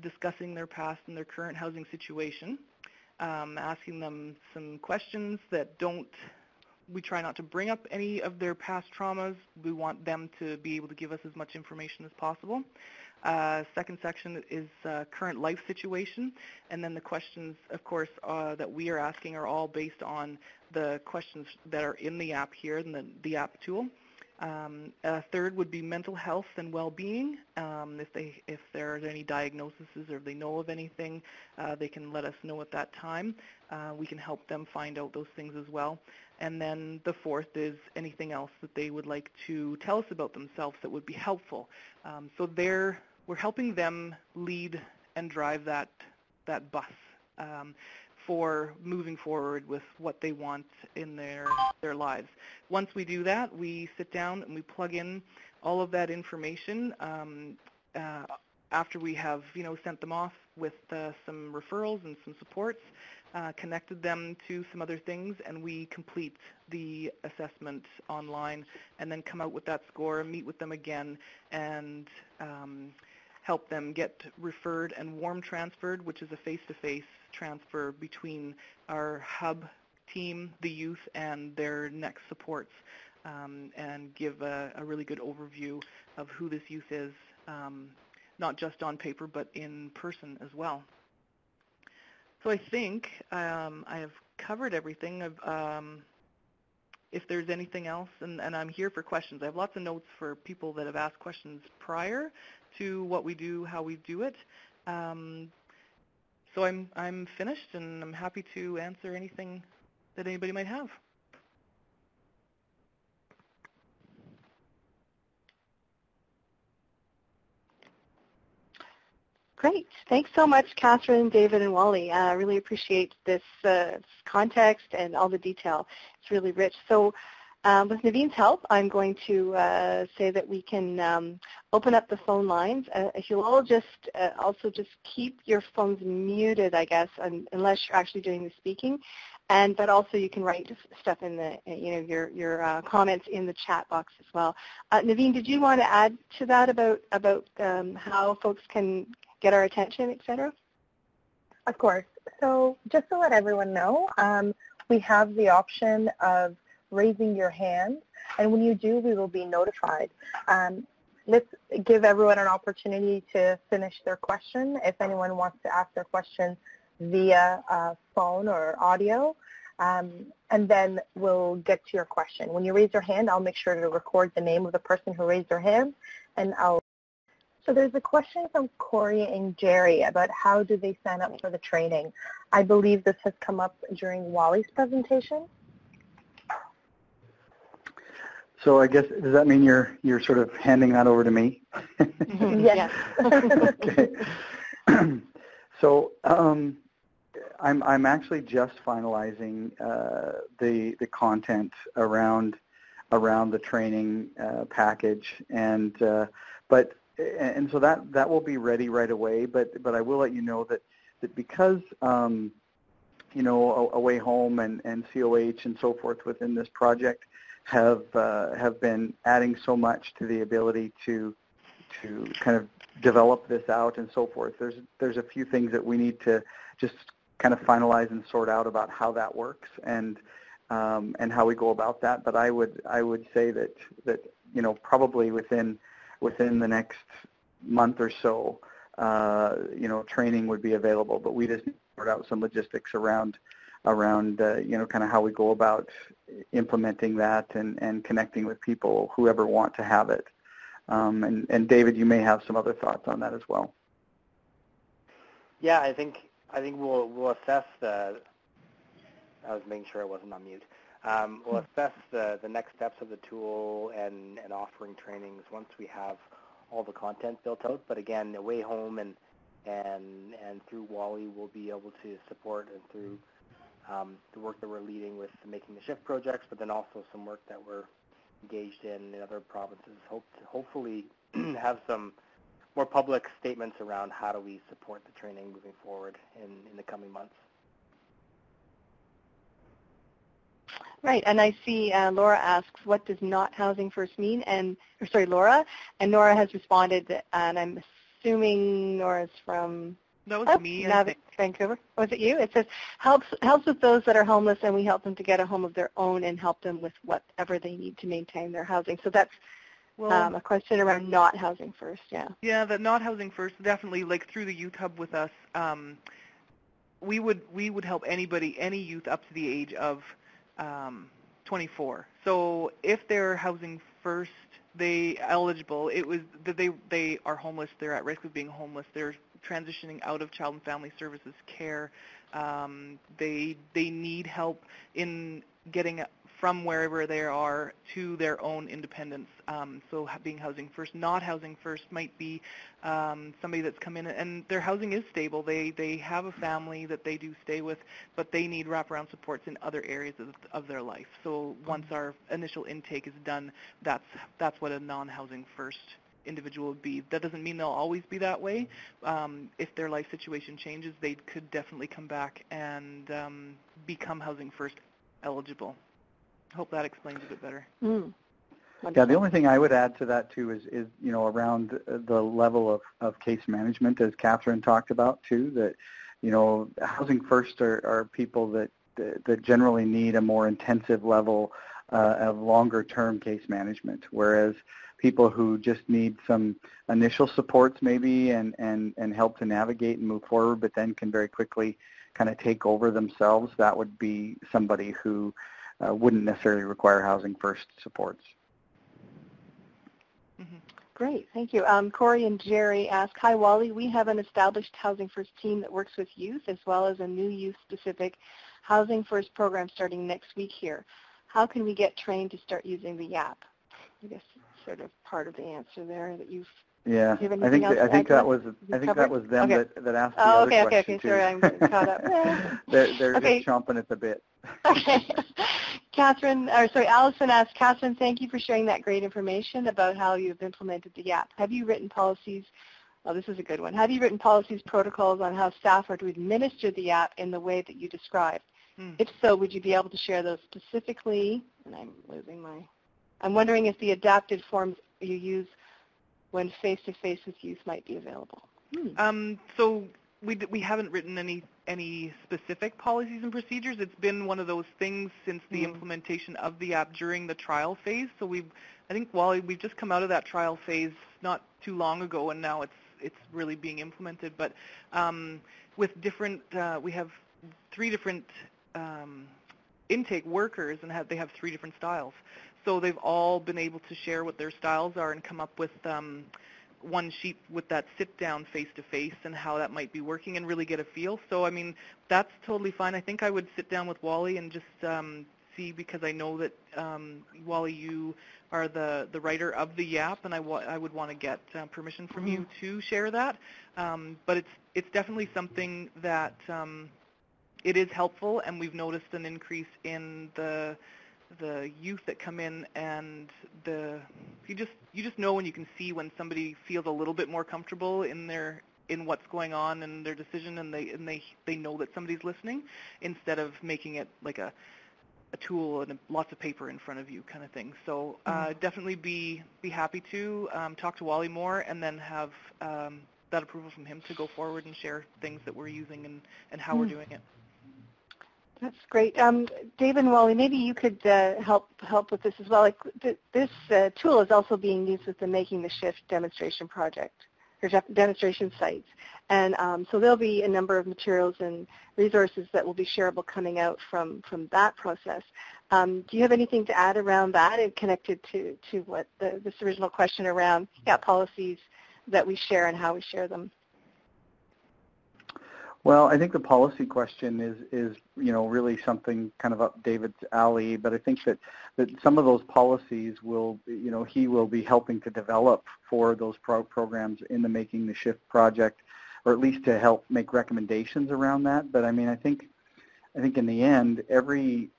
discussing their past and their current housing situation, asking them some questions that we try not to bring up any of their past traumas. We want them to be able to give us as much information as possible. Second section is current life situation, and then the questions, of course, that we are asking are all based on the questions that are in the YAP here, in the YAP tool. A third would be mental health and well-being. If there are any diagnoses or if they know of anything, they can let us know at that time. We can help them find out those things as well. And then the fourth is anything else that they would like to tell us about themselves that would be helpful. So we're helping them lead and drive that bus for moving forward with what they want in their lives. Once we do that, we sit down and we plug in all of that information after we have sent them off with some referrals and some supports, connected them to some other things, and we complete the assessment online and then come out with that score, meet with them again, and help them get referred and warm transferred, which is a face-to-face transfer between our hub team, the youth, and their next supports, and give a really good overview of who this youth is, not just on paper, but in person as well. So I think I have covered everything. If there's anything else, and I'm here for questions. I have lots of notes for people that have asked questions prior to what we do, how we do it. So I'm finished, and I'm happy to answer anything that anybody might have. Great. Thanks so much, Kathryn, David, and Wally. I really appreciate this context and all the detail. It's really rich. So with Naveen's help, I'm going to say that we can open up the phone lines. If you'll all just also just keep your phones muted, I guess, unless you're actually doing the speaking. But also you can write stuff in the, your comments in the chat box as well. Naveen, did you want to add to that about how folks can get our attention, et cetera? Of course. So just to let everyone know, we have the option of raising your hand, and when you do, we will be notified. Let's give everyone an opportunity to finish their question. If anyone wants to ask their question via phone or audio, and then we'll get to your question. When you raise your hand, I'll make sure to record the name of the person who raised their hand, and So there's a question from Corey and Jerry about how do they sign up for the training. I believe this has come up during Wally's presentation. So I guess, does that mean you're sort of handing that over to me? Yes. Okay. So I'm actually just finalizing the content around the training package, and so that will be ready right away. But I will let you know that because Away Home and COH and so forth within this project have been adding so much to the ability to kind of develop this out and so forth. There's a few things that we need to just kind of finalize and sort out about how that works and how we go about that. But I would say that probably within the next month or so, training would be available. But we just need to sort out some logistics around kind of how we go about implementing that and connecting with people, whoever want to have it. And David, you may have some other thoughts on that as well. Yeah, I think we'll assess I was making sure I wasn't on mute. We'll assess the next steps of the tool and offering trainings once we have all the content built out. But again, Away Home and through Wally, we'll be able to support and through the work that we're leading with Making the Shift projects, but then also some work that we're engaged in other provinces. Hopefully have some more public statements around how do we support the training moving forward in the coming months. Right, and I see Laura asks, what does not housing first mean? Laura, and Nora has responded, and I'm assuming Nora's from that was me, I think. Vancouver. Was it you? It says, helps with those that are homeless, and we help them to get a home of their own and help them with whatever they need to maintain their housing. So that's a question around not housing first, yeah. Yeah, that not housing first, definitely, like through the Youth Hub with us, we would help anybody, any youth up to the age of 24. So if they're housing first, they eligible. It was that they are homeless. They're at risk of being homeless. They're transitioning out of child and family services care. They need help in getting from wherever they are to their own independence. So being housing first, not housing first might be somebody that's come in and their housing is stable. They have a family that they do stay with, but they need wraparound supports in other areas of their life. So once our initial intake is done, that's what a non-housing first individual would be. That doesn't mean they'll always be that way. If their life situation changes, they could definitely come back and become housing first eligible. I hope that explains a bit better. Yeah, the only thing I would add to that too is around the level of case management, as Kathryn talked about too, that housing first are people that generally need a more intensive level of longer term case management, whereas people who just need some initial supports maybe and help to navigate and move forward, but then can very quickly kind of take over themselves, that would be somebody who wouldn't necessarily require housing first supports. Mm-hmm. Great, thank you. Corey and Jerry ask, hi Wally, we have an established Housing First team that works with youth as well as a new youth-specific Housing First program starting next week here. How can we get trained to start using the YAP? I guess sort of part of the answer there that you've. Yeah, I think that was them okay. that asked the other question okay. Sorry, I'm caught up. They're okay. just chomping at the bit. Okay. Allison asked, Kathryn, thank you for sharing that great information about how you've implemented the YAP. Have you written policies? Oh, this is a good one. Have you written policies, protocols on how staff are to administer the YAP in the way that you described? If so, would you be able to share those specifically? And I'm wondering if the adapted forms you use when face-to-face with youth might be available. So we haven't written any specific policies and procedures. It's been one of those things since the implementation of the app during the trial phase. So I think Wally, we've just come out of that trial phase not too long ago, and now it's really being implemented. But with different, we have 3 different intake workers, and they have 3 different styles. So they've all been able to share what their styles are and come up with one sheet with that sit-down face-to-face and how that might be working and really get a feel. So, I mean, that's totally fine. I think I would sit down with Wally and just see, because I know that, Wally, you are the writer of the YAP, and I would want to get permission from you to share that. But it's definitely something that it is helpful, and we've noticed an increase in the youth that come in, and you just know when you can see when somebody feels a little bit more comfortable in what's going on and their decision, and they know that somebody's listening, instead of making it like a tool and lots of paper in front of you kind of thing. So definitely be happy to talk to Wally more, and then have that approval from him to go forward and share things that we're using and how we're doing it. That's great. Dave and Wally, maybe you could help with this as well. Like this tool is also being used with the Making the Shift demonstration project, or demonstration sites. And so there'll be a number of materials and resources that will be shareable coming out from that process. Do you have anything to add around that and connected to what this original question around policies that we share and how we share them? Well, I think the policy question is really something kind of up David's alley, but I think that some of those policies will, he will be helping to develop for those programs in the Making the Shift project, or at least to help make recommendations around that. But I mean, I think in the end, every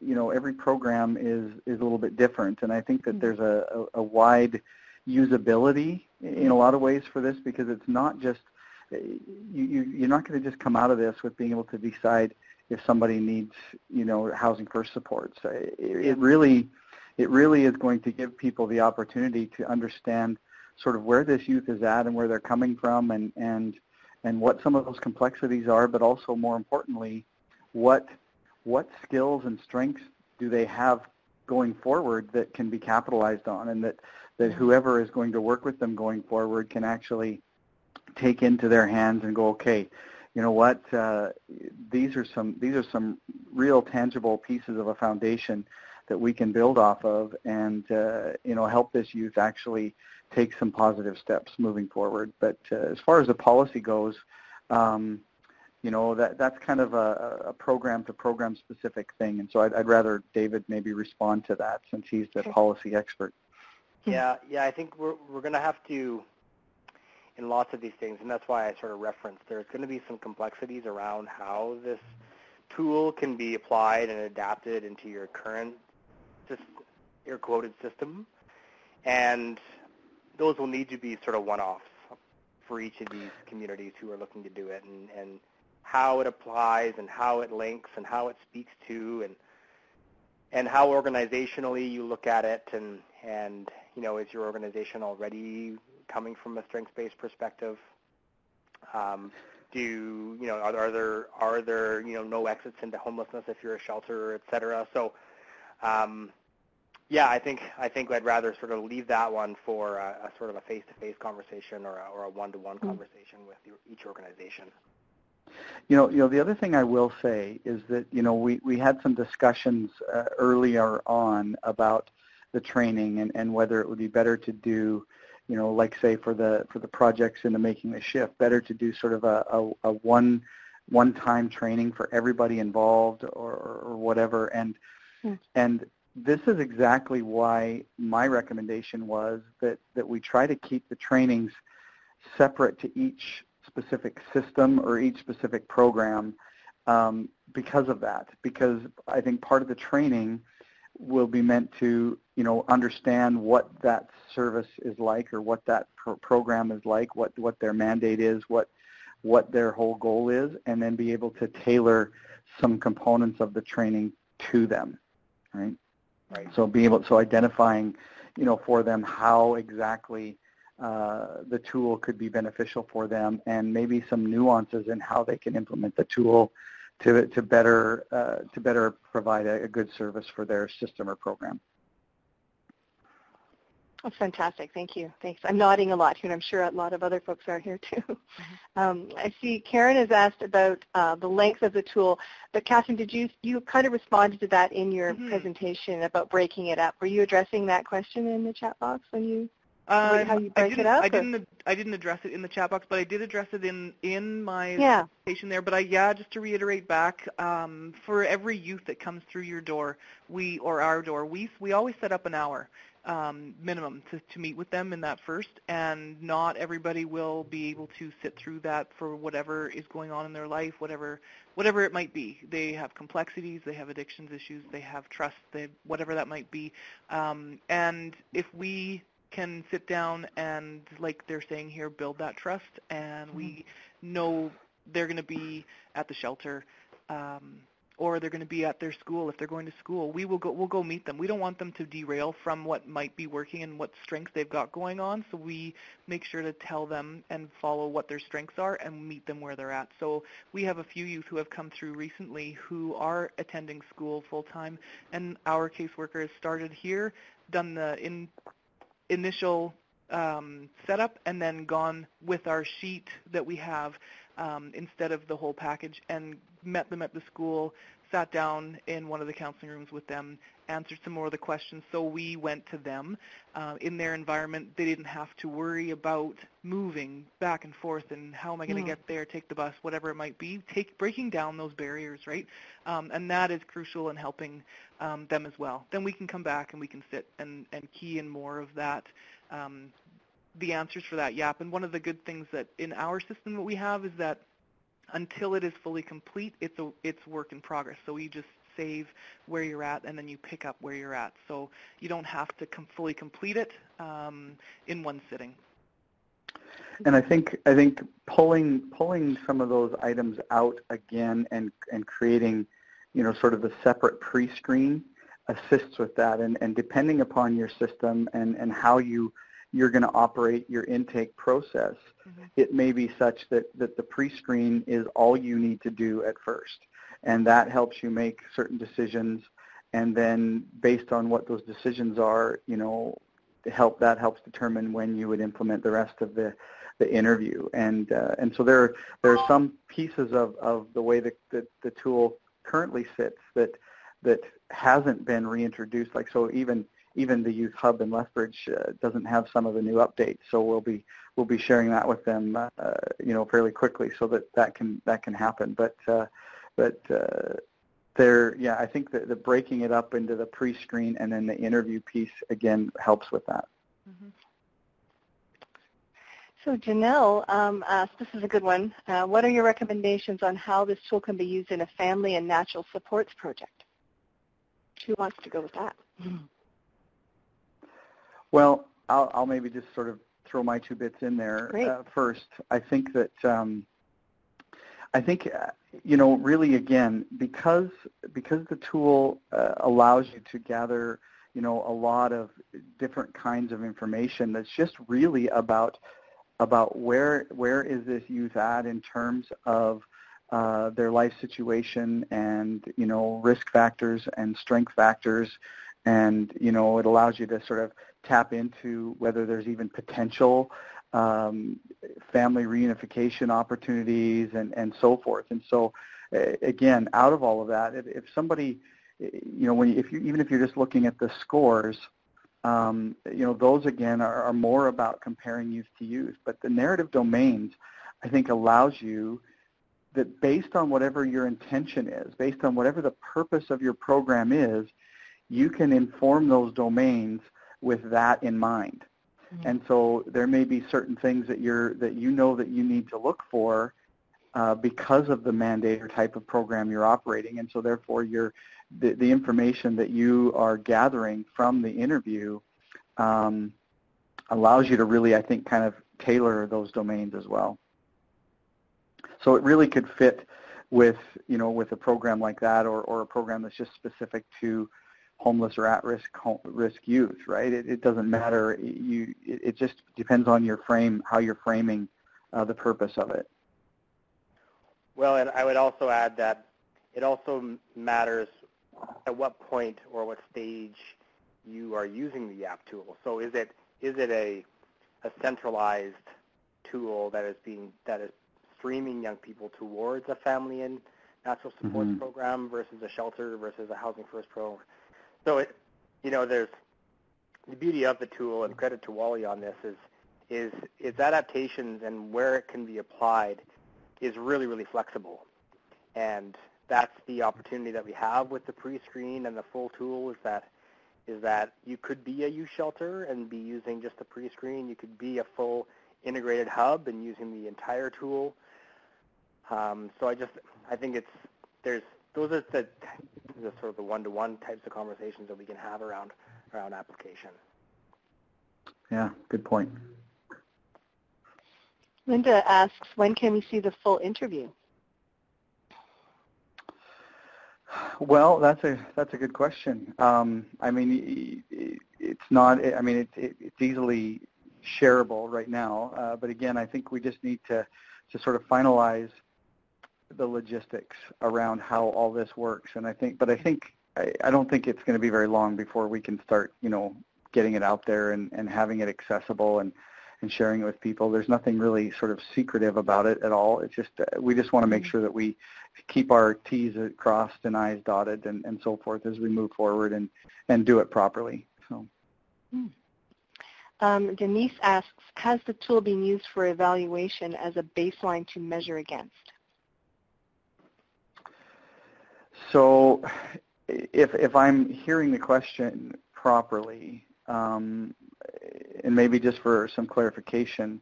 program is a little bit different, and I think that there's a wide usability in a lot of ways for this, because it's not just you're not going to just come out of this with being able to decide if somebody needs, housing first supports. It really is going to give people the opportunity to understand sort of where this youth is at and where they're coming from, and what some of those complexities are, but also more importantly, what skills and strengths do they have going forward that can be capitalized on, and that whoever is going to work with them going forward can actually take into their hands and go, okay, you know what, these are some real tangible pieces of a foundation that we can build off of, and help this youth actually take some positive steps moving forward. But as far as the policy goes, that's kind of a program-to-program specific thing, and so I'd rather David maybe respond to that since he's the policy expert. Yeah, I think we're going to have to, in lots of these things, and that's why I sort of referenced, there's going to be some complexities around how this tool can be applied and adapted into your current, your quoted system, and those will need to be sort of one-offs for each of these communities who are looking to do it, and how it applies and how it links and how it speaks to and how organizationally you look at it, and is your organization already coming from a strengths-based perspective? Are there no exits into homelessness if you're a shelter, et cetera? So I think I'd rather sort of leave that one for a sort of a face-to-face conversation or a one-to-one conversation with each organization. The other thing I will say is that we had some discussions earlier on about the training and whether it would be better to do, like say for the projects in the Making the Shift, better to do sort of a one-time training for everybody involved or whatever. And this is exactly why my recommendation was that we try to keep the trainings separate to each specific system or each specific program because of that. Because I think part of the training will be meant to, understand what that service is like or what that program is like, what their mandate is, what their whole goal is, and then be able to tailor some components of the training to them, right? Right. So identifying, for them how exactly the tool could be beneficial for them, and maybe some nuances in how they can implement the tool to better provide a good service for their system or program. That's fantastic. Thank you. Thanks. I'm nodding a lot here, and I'm sure a lot of other folks are here too. I see Karen has asked about the length of the tool, but Kathryn, did you kind of responded to that in your presentation about breaking it up? Were you addressing that question in the chat box when you how you break it up? I didn't address it in the chat box, but I did address it in my presentation there. But just to reiterate back, for every youth that comes through your door, we always set up an hour minimum to meet with them in that first, and not everybody will be able to sit through that for whatever is going on in their life, whatever it might be. They have complexities, they have addictions issues, they have trust, whatever that might be. And if we can sit down and, like they're saying here, build that trust, and we know they're going to be at the shelter, or they're going to be at their school if they're going to school. We'll go meet them. We don't want them to derail from what might be working and what strengths they've got going on, so we make sure to tell them and follow what their strengths are and meet them where they're at. So we have a few youth who have come through recently who are attending school full-time, and our caseworker has started here, done the initial setup, and then gone with our sheet that we have instead of the whole package, and met them at the school, sat down in one of the counseling rooms with them, answered some more of the questions. So we went to them in their environment. They didn't have to worry about moving back and forth and how am I going to get there, take the bus, whatever it might be, breaking down those barriers, right? And that is crucial in helping them as well. Then we can come back and we can sit and key in more of that, the answers for that YAP. And one of the good things that in our system that we have is that until it is fully complete, it's work in progress. So we just save where you're at, and then you pick up where you're at. So you don't have to fully complete it in one sitting. And I think pulling some of those items out again and creating, sort of a separate pre-screen assists with that. And depending upon your system and how you're going to operate your intake process, it may be such that the pre-screen is all you need to do at first. And that helps you make certain decisions. And then based on what those decisions are, helps determine when you would implement the rest of the interview. And so there are some pieces of the way that the tool currently sits that hasn't been reintroduced. Like, so even the Youth Hub in Lethbridge doesn't have some of the new updates. So we'll be sharing that with them, fairly quickly, so that can happen. But I think that the breaking it up into the pre-screen and then the interview piece again helps with that. Mm-hmm. So Janelle asked, this is a good one, what are your recommendations on how this tool can be used in a family and natural supports project? Who wants to go with that? Well, I'll maybe just sort of throw my 2 bits in there. First, I think that really, again, because the tool allows you to gather, a lot of different kinds of information that's just really about where is this youth at in terms of their life situation and, risk factors and strength factors. And, it allows you to sort of tap into whether there's even potential family reunification opportunities and so forth. And so, again, out of all of that, if somebody, even if you're just looking at the scores, those again are more about comparing youth to youth. But the narrative domains, I think, allows you that based on whatever your intention is, based on whatever the purpose of your program is, you can inform those domains with that in mind. Mm-hmm. And so there may be certain things that you need to look for because of the mandate or type of program you're operating. And so therefore the information that you are gathering from the interview allows you to really, I think, kind of tailor those domains as well. So it really could fit with a program like that or a program that's just specific to homeless or at-risk youth, right? It doesn't matter. It just depends on how you're framing the purpose of it. Well, and I would also add that it also matters at what point or what stage you are using the YAP tool. So is it a centralized tool that is streaming young people towards a family and natural supports mm-hmm. program versus a shelter versus a housing first program? So there's the beauty of the tool, and credit to Wally on this, is its adaptations and where it can be applied is really, really flexible. And that's the opportunity that we have with the pre-screen and the full tool is that you could be a youth shelter and be using just the pre-screen. You could be a full integrated hub and using the entire tool. So I think those are the sort of the one-to-one types of conversations that we can have around application. Yeah, good point. Linda asks, when can we see the full interview? Well, that's a good question. I mean, it's not. I mean, it's easily shareable right now. But again, I think we just need to sort of finalize the logistics around how all this works. And I don't think it's going to be very long before we can start, getting it out there and having it accessible and sharing it with people. There's nothing really sort of secretive about it at all. It's just we just want to make sure that we keep our T's crossed and I's dotted and so forth as we move forward and do it properly. So. Denise asks, has the tool been used for evaluation as a baseline to measure against? So if I'm hearing the question properly, and maybe just for some clarification,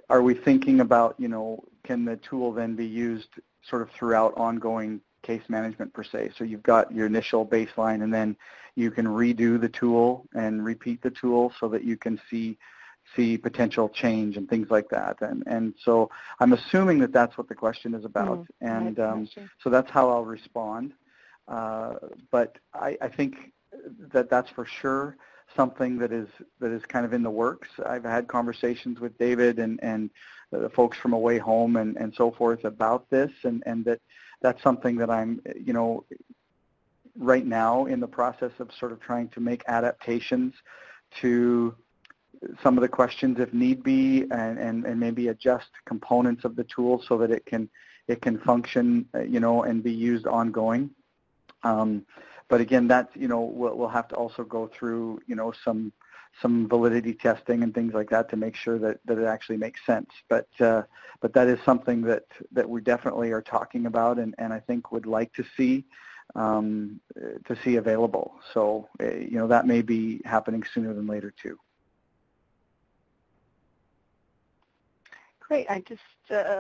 are we thinking about, can the tool then be used sort of throughout ongoing case management per se? So you've got your initial baseline and then you can redo the tool and repeat the tool so that you can see potential change and things like that. And so I'm assuming that that's what the question is about. And so that's how I'll respond. But I think that's for sure something that is kind of in the works. I've had conversations with David and the folks from Away Home and so forth about this, and that's something that I'm, right now in the process of sort of trying to make adaptations to some of the questions if need be, and maybe adjust components of the tool so that it can function, and be used ongoing. But again, that's, we'll have to also go through, some validity testing and things like that to make sure that it actually makes sense. But that is something that we definitely are talking about, and I think would like to see available. So, that may be happening sooner than later too. Great. I just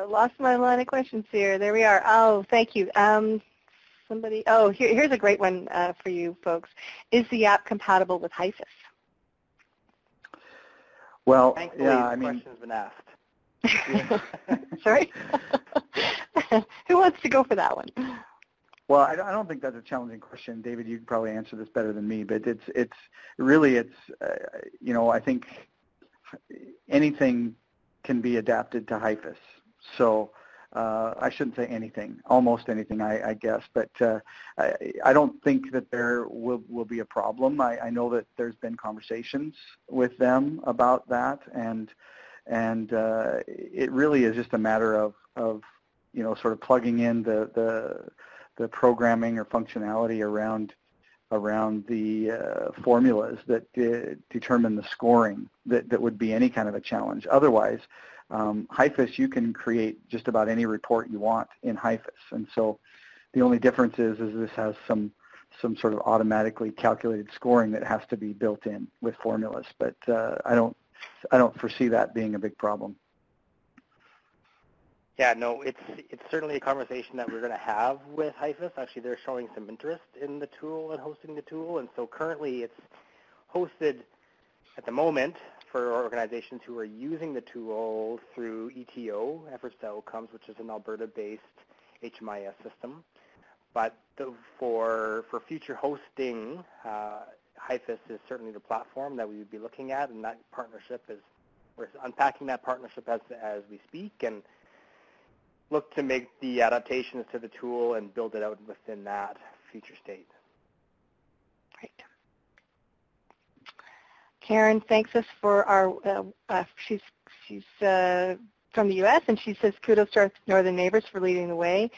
lost my line of questions here. There we are. Oh, thank you. Here's a great one for you folks. Is the YAP compatible with HIFIS? Well, thankfully, the question's been asked. Yeah. Sorry? Who wants to go for that one? Well, I don't think that's a challenging question. David, you can probably answer this better than me, but it's I think anything can be adapted to HIFIS. So I shouldn't say anything, almost anything, I guess. But I don't think that there will be a problem. I know that there's been conversations with them about that, and it really is just a matter of sort of plugging in the programming or functionality around the formulas that determine the scoring that would be any kind of a challenge. Otherwise, HIFIS, you can create just about any report you want in HIFIS, and so the only difference is this has some sort of automatically calculated scoring that has to be built in with formulas. But I don't foresee that being a big problem. Yeah, no, it's certainly a conversation that we're going to have with HIFIS. Actually, they're showing some interest in the tool and hosting the tool, and so currently it's hosted at the moment for organizations who are using the tool through ETO, Efforts to Outcomes, which is an Alberta-based HMIS system. But for future hosting, HIFIS is certainly the platform that we would be looking at, and that partnership we're unpacking that partnership as we speak, and look to make the adaptations to the tool and build it out within that future state. Great. Karen thanks us for our, she's from the U.S., and she says kudos to our northern neighbors for leading the way.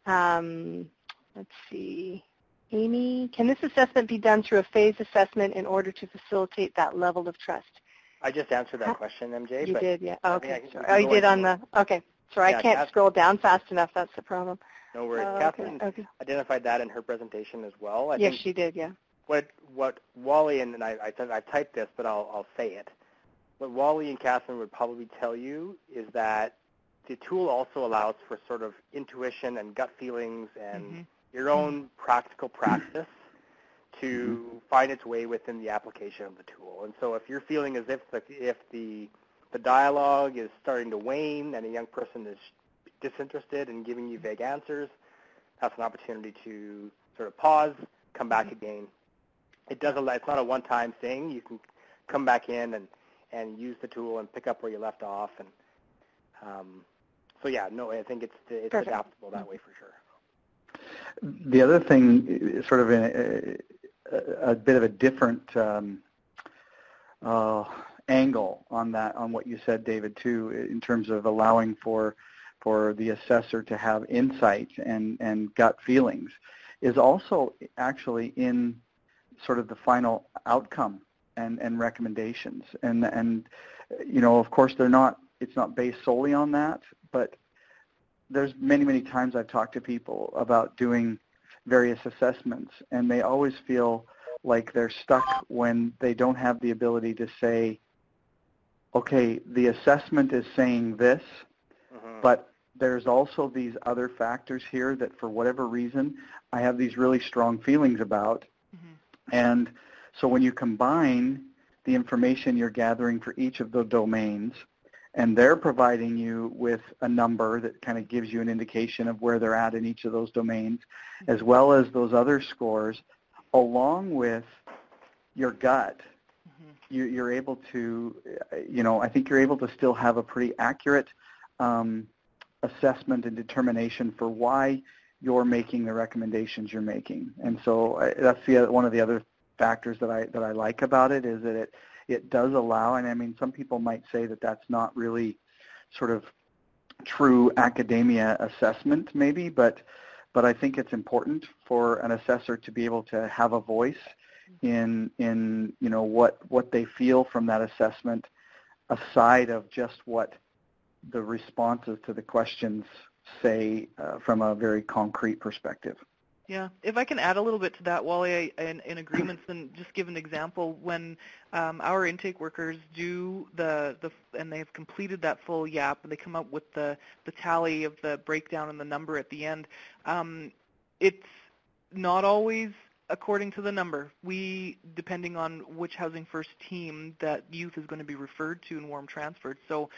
Let's see. Amy, can this assessment be done through a phased assessment in order to facilitate that level of trust? I just answered that question, MJ. You did, yeah. Oh, okay. You did on the, okay. Sorry, yeah, I can't scroll down fast enough. That's the problem. No worries. Kathryn identified that in her presentation as well. I yes, think she did, yeah. What Wally, and I typed this, but I'll say it. What Wally and Kathryn would probably tell you is that the tool also allows for sort of intuition and gut feelings and your own practical practice to find its way within the application of the tool. And so if you're feeling as if the dialogue is starting to wane and a young person is disinterested in giving you vague answers, that's an opportunity to sort of pause, come back again. It's not a one-time thing. You can come back in and use the tool and pick up where you left off. And so yeah, no, I think it's adaptable that way for sure. The other thing, sort of in a bit of a different angle on that, on what you said, David, too, in terms of allowing for the assessor to have insight and gut feelings, is also actually in sort of the final outcome and recommendations. And of course, it's not based solely on that, but there's many times I've talked to people about doing various assessments, and they always feel like they're stuck when they don't have the ability to say, okay, the assessment is saying this, but there's also these other factors here that for whatever reason I have these really strong feelings about. And so when you combine the information you're gathering for each of the domains, and they're providing you with a number that kind of gives you an indication of where they're at in each of those domains, as well as those other scores, along with your gut, you're able to, I think you're able to still have a pretty accurate assessment and determination for why you're making the recommendations you're making. And so that's one of the other factors that I like about it, is that it does allow, and I mean, some people might say that that's not really sort of true academia assessment maybe, but I think it's important for an assessor to be able to have a voice in you know, what they feel from that assessment, aside of just what the responses to the questions say from a very concrete perspective. Yeah, if I can add a little bit to that, Wally, in agreements, and just give an example, when our intake workers do and they've completed that full YAP, and they come up with the tally of the breakdown and the number at the end, it's not always according to the number. We, depending on which Housing First team that youth is going to be referred to and warm transferred. So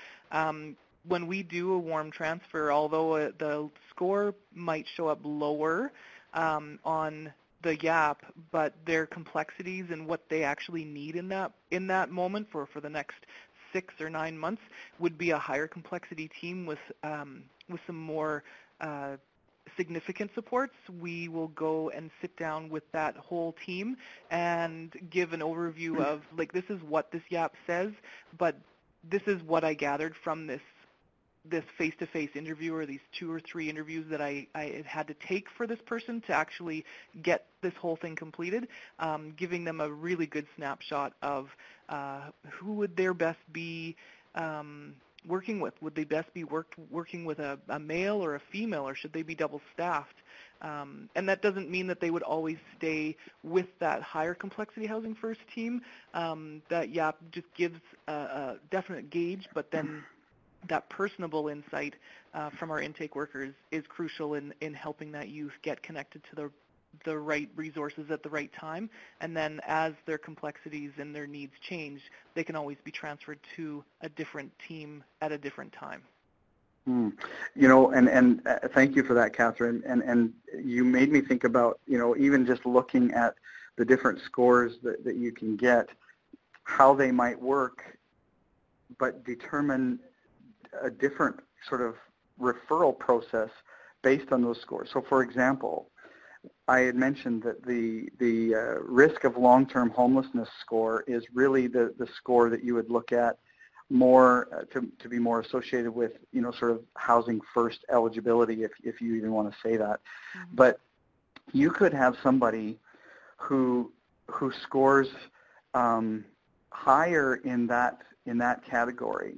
when we do a warm transfer, although the score might show up lower on the YAP, but their complexities and what they actually need in that moment for the next 6 or 9 months would be a higher complexity team with some more significant supports. We will go and sit down with that whole team and give an overview of, like, this is what this YAP says, but this is what I gathered from this face-to-face interview, or these 2 or 3 interviews that I had to take for this person to actually get this whole thing completed, giving them a really good snapshot of who would their best be working with. Would they best be working with a male or a female, or should they be double-staffed? And that doesn't mean that they would always stay with that higher complexity Housing First team. That YAP just gives a definite gauge, but then that personable insight from our intake workers is crucial in helping that youth get connected to the right resources at the right time. And then as their complexities and their needs change, they can always be transferred to a different team at a different time. You know, and thank you for that, Kathryn. And you made me think about, you know, even just looking at the different scores that you can get, how they might work, but determine a different sort of referral process based on those scores. So, for example, I had mentioned that the risk of long-term homelessness score is really the score that you would look at more to be more associated with, you know, sort of Housing First eligibility, if you even want to say that. Mm-hmm. But you could have somebody who scores higher in that category,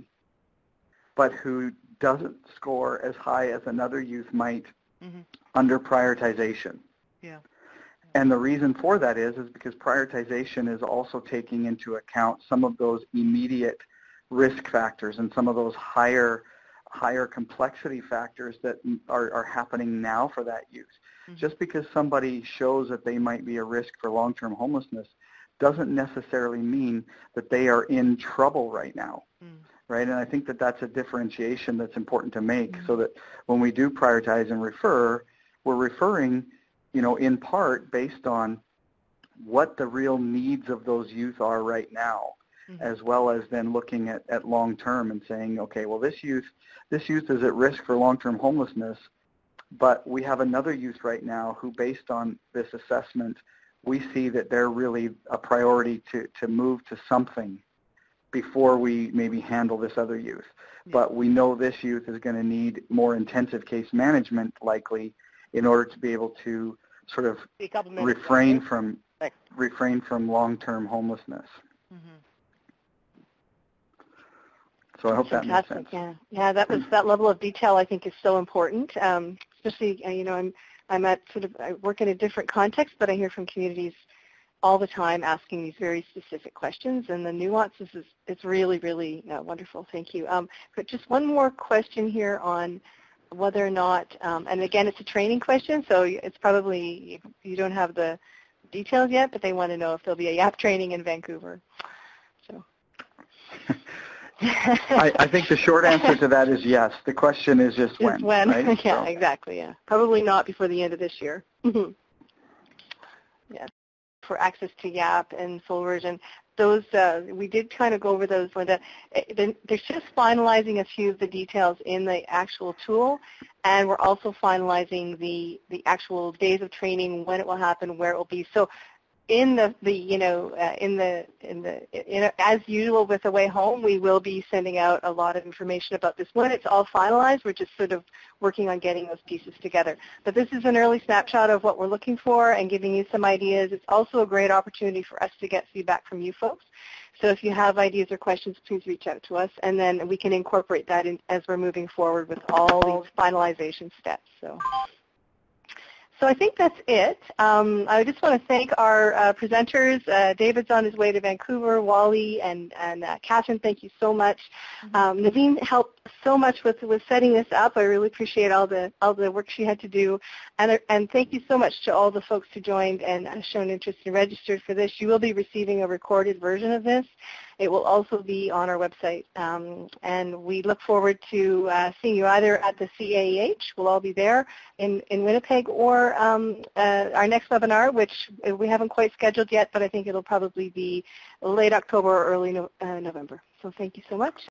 but who doesn't score as high as another youth might under prioritization. Yeah. And the reason for that is because prioritization is also taking into account some of those immediate risk factors and some of those higher complexity factors that are happening now for that youth. Mm-hmm. Just because somebody shows that they might be a risk for long-term homelessness doesn't necessarily mean that they are in trouble right now. Mm. Right? And I think that that's a differentiation that's important to make, so that when we do prioritize and refer, we're referring, you know, in part based on what the real needs of those youth are right now, as well as then looking at long-term and saying, okay, well, this youth is at risk for long-term homelessness, but we have another youth right now who, based on this assessment, we see that they're really a priority to move to something before we maybe handle this other youth. Yeah. But we know this youth is going to need more intensive case management, likely, in order to be able to sort of refrain from long-term homelessness. Mm-hmm. So I hope that makes sense. Yeah, that level of detail I think is so important. Especially, you know, I work in a different context, but I hear from communities all the time asking these very specific questions, and the nuances it's really, really wonderful. Thank you. But just one more question here on whether or not, and again, it's a training question, so it's probably, you don't have the details yet, but they want to know if there'll be a YAP training in Vancouver. So. I think the short answer to that is yes. The question is just when. When, right? Yeah, so. Exactly, yeah. Probably not before the end of this year. Yeah. For access to YAP and full version. Those, we did kind of go over those, Linda. They're just finalizing a few of the details in the actual tool, and we're also finalizing the actual days of training, when it will happen, where it will be. So as usual with Away Home, we will be sending out a lot of information about this. When it's all finalized, we're just sort of working on getting those pieces together. But this is an early snapshot of what we're looking for and giving you some ideas. It's also a great opportunity for us to get feedback from you folks. So if you have ideas or questions, please reach out to us, and then we can incorporate that in as we're moving forward with all these finalization steps. So I think that's it. I just want to thank our presenters. David's on his way to Vancouver. Wally and Kathryn, thank you so much. Naveen helped so much with setting this up. I really appreciate all the work she had to do. And thank you so much to all the folks who joined and shown interest and registered for this. You will be receiving a recorded version of this. It will also be on our website. And we look forward to seeing you either at the CAEH, we'll all be there in Winnipeg, or our next webinar, which we haven't quite scheduled yet, but I think it'll probably be late October or early November. So thank you so much.